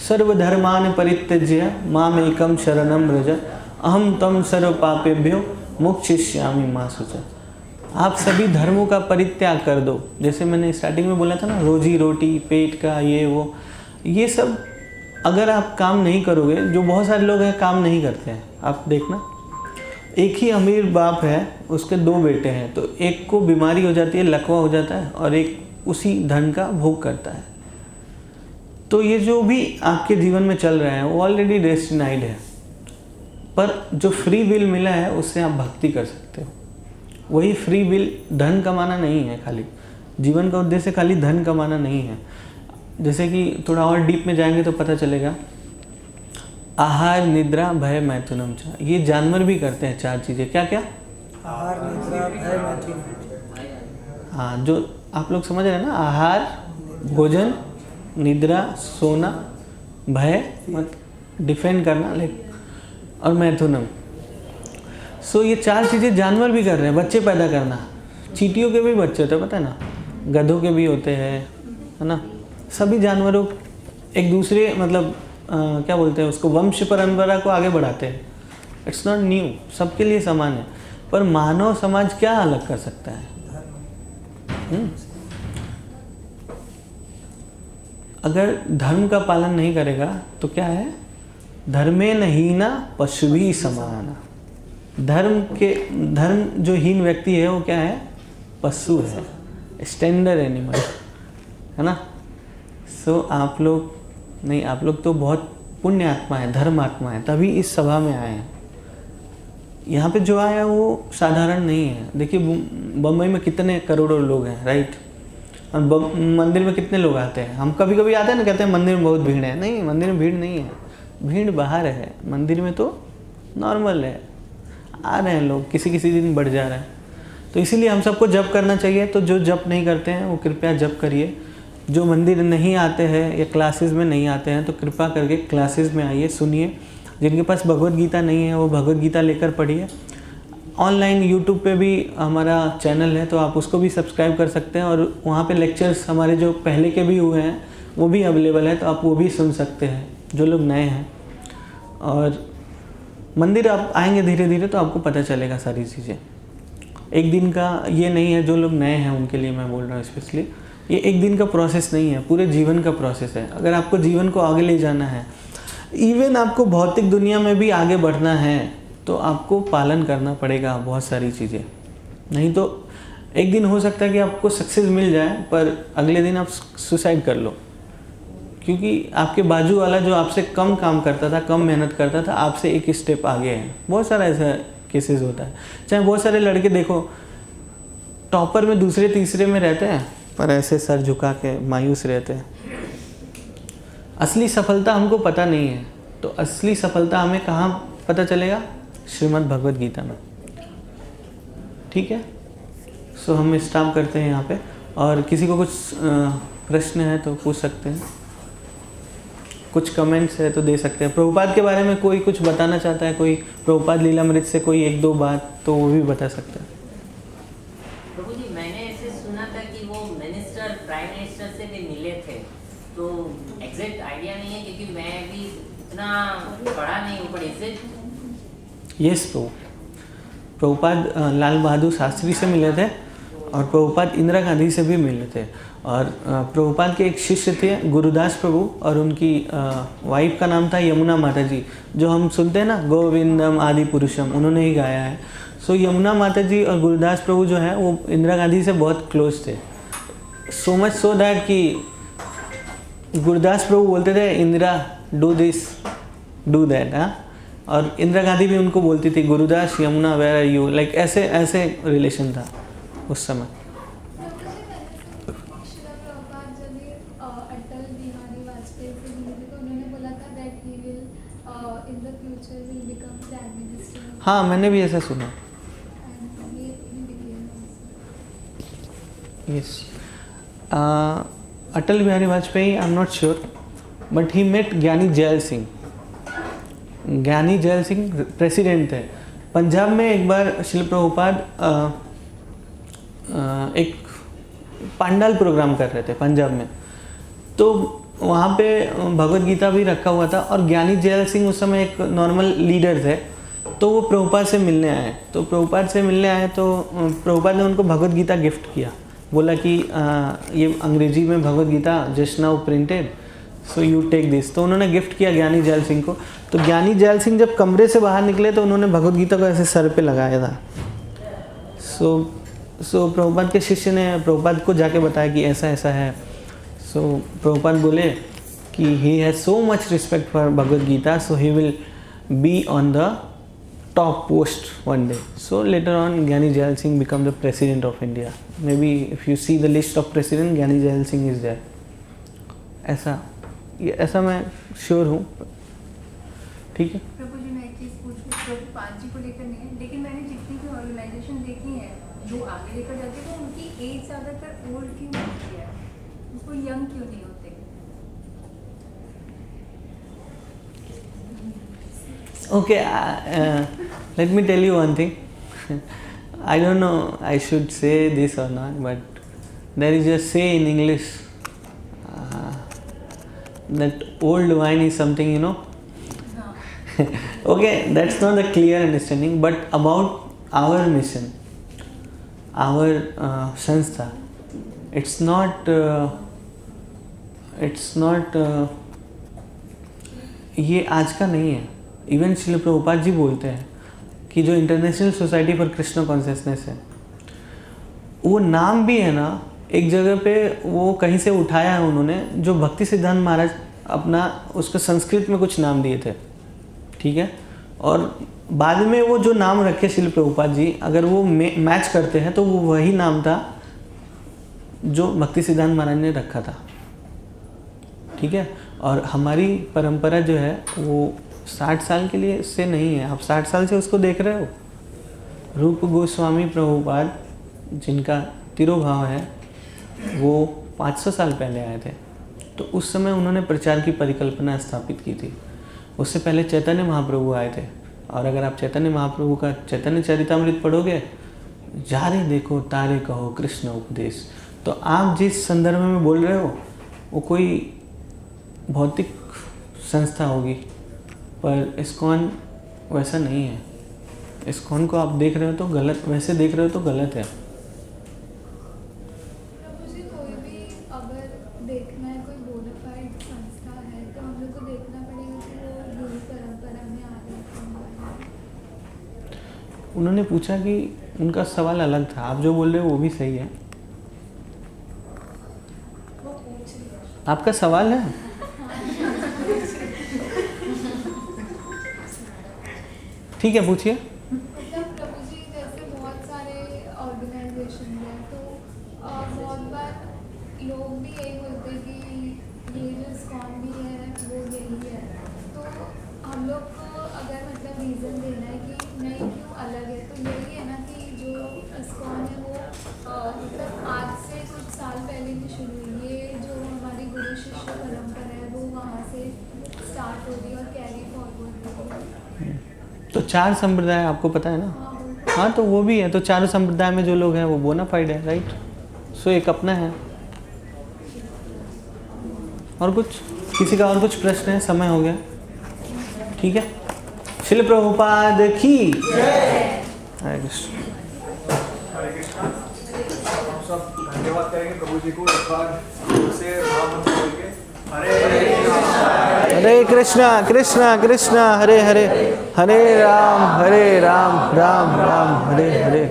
सर्वधर्मान परित्यज्य माम एकम शरणम व्रज अहम तम सर्व पापेभ्यो मोक्षयिष्यामि मा शुचः। आप सभी धर्मों का परित्याग कर दो। जैसे मैंने स्टार्टिंग में बोला था ना, रोजी रोटी, पेट का ये सब अगर आप काम नहीं करोगे, जो बहुत सारे लोग हैं काम नहीं करते हैं। आप देखना, एक ही अमीर बाप है, उसके 2 बेटे हैं, तो एक को बीमारी हो जाती है, लकवा हो जाता है, और एक उसी धन का भोग करता है। तो ये जो भी आपके जीवन में चल रहा है वो ऑलरेडी डेस्टिनाइड है, पर जो फ्री विल मिला है उससे आप भक्ति कर सकते हो। वही फ्री विल, धन कमाना नहीं है खाली, जीवन का उद्देश्य खाली धन कमाना नहीं है। जैसे कि थोड़ा और डीप में जाएंगे तो पता चलेगा, आहार निद्रा भय मैथुनम च, ये जानवर भी करते हैं 4 चीज़ें। क्या क्या? आहार निद्रा भय मैथुन। हाँ, जो आप लोग समझ रहे हैं ना, आहार, भोजन, निद्रा, सोना, भय मत डिफेंड करना, और मैथुनम। सो ये 4 चीज़ें जानवर भी कर रहे हैं। बच्चे पैदा करना, चींटियों के भी बच्चे होते हैं, पता है ना, गधों के भी होते हैं, है ना। सभी जानवरों एक दूसरे मतलब क्या बोलते हैं उसको, वंश परंपरा को आगे बढ़ाते हैं। इट्स नॉट न्यू, सबके लिए समान है। पर मानव समाज क्या अलग कर सकता है? अगर धर्म का पालन नहीं करेगा तो क्या है? धर्मे न हीना पशु भी समाना। धर्म जो हीन व्यक्ति है वो क्या है? पशु है, स्टैंडर्ड एनिमल, है ना। सो आप लोग तो बहुत पुण्य आत्मा है, धर्म आत्मा है, तभी इस सभा में आए हैं। यहाँ पे जो आया वो साधारण नहीं है। देखिए बम्बई में कितने करोड़ों लोग हैं, राइट। और मंदिर में कितने लोग आते हैं? हम कभी कभी आते हैं ना, कहते हैं मंदिर में बहुत भीड़ है। नहीं, मंदिर में भीड़ नहीं है, भीड़ बाहर है, मंदिर में तो नॉर्मल है, आ रहे हैं लोग, किसी किसी दिन बढ़ जा रहा है। तो इसीलिए हम सबको जप करना चाहिए। तो जो जप नहीं करते हैं वो कृपया जप करिए। जो मंदिर नहीं आते हैं या क्लासेस में नहीं आते हैं तो कृपा करके क्लासेस में आइए, सुनिए। जिनके पास भगवत गीता नहीं है वो भगवत गीता लेकर पढ़िए। ऑनलाइन यूट्यूब पे भी हमारा चैनल है, तो आप उसको भी सब्सक्राइब कर सकते हैं, और वहाँ पे लेक्चर्स हमारे जो पहले के भी हुए हैं वो भी अवेलेबल है, तो आप वो भी सुन सकते हैं जो लोग नए हैं। और मंदिर आप आएंगे धीरे धीरे तो आपको पता चलेगा सारी चीज़ें। एक दिन का ये नहीं है, जो लोग नए हैं उनके लिए मैं बोल रहा हूँ स्पेशली। ये एक दिन का प्रोसेस नहीं है, पूरे जीवन का प्रोसेस है। अगर आपको जीवन को आगे ले जाना है, इवन आपको भौतिक दुनिया में भी आगे बढ़ना है, तो आपको पालन करना पड़ेगा बहुत सारी चीज़ें। नहीं तो एक दिन हो सकता है कि आपको सक्सेस मिल जाए पर अगले दिन आप सुसाइड कर लो, क्योंकि आपके बाजू वाला जो आपसे कम काम करता था, कम मेहनत करता था, आपसे एक स्टेप आगे है। बहुत सारा ऐसा केसेस होता है। चाहे बहुत सारे लड़के देखो टॉपर में दूसरे तीसरे में रहते हैं पर ऐसे सर झुका के मायूस रहते हैं। असली सफलता हमको पता नहीं है, तो असली सफलता हमें कहाँ पता चलेगा? श्रीमद् भगवत गीता में। ठीक है, सो हम स्टॉप करते हैं यहाँ पे, और किसी को कुछ प्रश्न है तो पूछ सकते हैं, कुछ कमेंट्स है तो दे सकते हैं। प्रभुपाद के बारे में कोई कुछ बताना चाहता है, कोई प्रभुपाद लीलामृत से कोई 1-2 बात, तो वो भी बता सकता है। प्रभु जी, मैंने ऐसे सुना था कि वो मिनिस्टर प्राइम मिनिस्टर से भी मिले थे, तो एग्जैक्ट आइडिया नहीं है क्योंकि मैं भी इतना पढ़ा नहीं हूँ, पर is it? Yes Prabhupada Lal Bahadur Shastri से मिले थे और प्रभुपाद इंदिरा गांधी से भी मिले थे। और प्रभुपाद के एक शिष्य थे गुरुदास प्रभु और उनकी वाइफ का नाम था यमुना माता जी, जो हम सुनते हैं ना गोविंदम आदि पुरुषम, उन्होंने ही गाया है। सो यमुना माता जी और गुरुदास प्रभु जो है वो इंदिरा गांधी से बहुत क्लोज थे, सो मच सो दैट कि गुरुदास प्रभु बोलते थे Indira do this do that, हाँ, और इंदिरा गांधी भी उनको बोलती थी Gurudas Yamuna where are you, like ऐसे ऐसे रिलेशन था उस समय। हाँ मैंने भी ऐसा सुना। Yes Atal Bihari Vajpayee I am not sure but he met Giani Zail Singh. Giani Zail Singh president थे पंजाब में। एक बार शिल प्रभुपाद एक पंडाल प्रोग्राम कर रहे थे पंजाब में, तो वहाँ पे भगवत गीता भी रखा हुआ था और ज्ञानी जैल सिंह उस समय एक नॉर्मल लीडर थे। तो वो प्रभुपाद से मिलने आए, तो प्रभुपाद से मिलने आए तो प्रभुपाद ने उनको भगवत गीता गिफ्ट किया, बोला कि ये अंग्रेजी में Bhagavad Gita just now printed so you take this. तो उन्होंने गिफ्ट किया ज्ञानी जैल सिंह को। तो ज्ञानी जैल सिंह जब कमरे से बाहर निकले तो उन्होंने भगवत गीता को ऐसे सर पे लगाया था। सो प्रभुपाद के शिष्य ने प्रभुपाद को जाके बताया कि ऐसा ऐसा है। सो प्रभुपाद बोले कि he has so much respect for Bhagavad Gita so he will be on the top post one day. So later on Gyani Jail Singh become the president of India. Maybe if you see the list of president, Gyani Jail Singh is there. ऐसा मैं sure हूँ। ठीक है प्रभु जी, मैं एक चीज़ पूछूँ, प्रभुपाद जी को लेकर नहीं है, लेकिन मैंने जितनी भी ऑर्गेनाइजेशन देखी है जो आगे लेकर जाती है तो उनकी एज ज़्यादातर ओल्ड क्यों होती है, उसको यंग क्यों नहीं होते? Okay, let me tell you one thing. I don't know I should say this or not, but there is a say in English that old wine is something, you know. Okay, that's not a clear understanding, but about our mission, our sanstha, it's not ये आज का नहीं है। Even Srila Prabhupada जी बोलते हैं कि जो international Society for Krishna consciousness है, वो नाम भी है ना एक जगह पे वो कहीं से उठाया है उन्होंने, जो भक्ति सिद्धांत महाराज अपना उसको संस्कृत में कुछ नाम दिए थे, ठीक है, और बाद में वो जो नाम रखे श्रील प्रभुपाद जी अगर वो मैच करते हैं तो वो वही नाम था जो भक्ति सिद्धांत महाराज ने रखा था, ठीक है। और हमारी परंपरा जो है वो 60 साल के लिए से नहीं है, आप 60 साल से उसको देख रहे हो। रूप गोस्वामी प्रभुपाद जिनका तिरोभाव है वो 500 साल पहले आए थे, तो उस समय उन्होंने प्रचार की परिकल्पना स्थापित की थी। उससे पहले चैतन्य महाप्रभु आए थे, और अगर आप चैतन्य महाप्रभु का चैतन्य चरितामृत पढ़ोगे, जा रे देखो तारे कहो कृष्ण उपदेश, तो आप जिस संदर्भ में बोल रहे हो वो कोई भौतिक संस्था होगी, पर इस्कॉन वैसा नहीं है। इस्कॉन को आप देख रहे हो तो गलत, वैसे देख रहे हो तो गलत है। प्रभु जी, कोई भी अगर देखना है कोई बोनाफाइड संस्था है तो हम लोग को देखना पड़ेगा कि वो गुरु परंपरा में आ रही है। उन्होंने पूछा कि उनका सवाल अलग था, आप जो बोल रहे हो वो भी सही है। वो पूछ रही है। आपका सवाल है? ठीक है, पूछिए। मतलब प्रभु जी, जैसे बहुत सारे ऑर्गेनाइजेशन हैं तो बहुत बार लोग भी यही बोलते हैं कि ये जो इस्कॉन भी है वो यही है, तो हम लोग को अगर मतलब रीज़न देना है कि नहीं क्यों अलग है, तो यही है ना कि जो इस्कॉन है वो मतलब आज से कुछ साल पहले की शुरू हुई, ये जो हमारी गुरु शिष्य परंपरा है वो वहाँ से स्टार्ट हो रही और कैरी फॉरवर्ड हो रही। तो 4 संप्रदाय आपको पता है ना? हाँ, तो वो भी है। तो चारों संप्रदाय में जो लोग हैं वो बोनाफाइड है, राइट। सो एक अपना है और कुछ किसी का और कुछ प्रश्न है? समय हो गया, ठीक है। श्रील प्रभुपाद की हरे कृष्ण। हरे कृष्णा। हम सब धन्यवाद करेंगे प्रभु जी को एक बार से भाव बोल के हरे कृष्णा कृष्णा कृष्णा हरे हरे, हरे राम राम राम हरे हरे।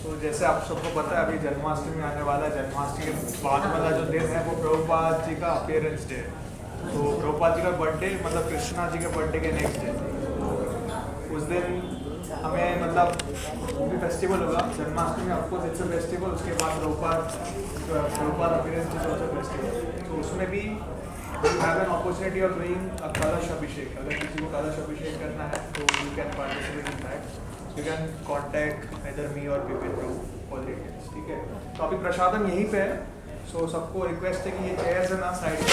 तो जैसे आप सबको पता है अभी जन्माष्टमी आने वाला है, जन्माष्टमी के बाद वाला जो दिन है वो प्रभुपाद जी का अपीयरेंस डे। तो प्रभुपाद जी का बर्थडे मतलब कृष्णा जी के बर्थडे के नेक्स्ट डे, उस दिन हमें मतलब वो भी फेस्टिवल होगा। Janmashtami of course it's a festival, उसके बाद Prabhupada appearance day also festival. तो उसमें भी you have an opportunity of doing a कलश अभिषेक। अगर किसी को कलश अभिषेक करना है तो you can participate in that. You can contact either me or Bipin Prabhu for the details, ठीक है। तो अभी प्रसादम यहीं पे है, सो सबको रिक्वेस्ट है कि ये चेयर्स है ना साइड पे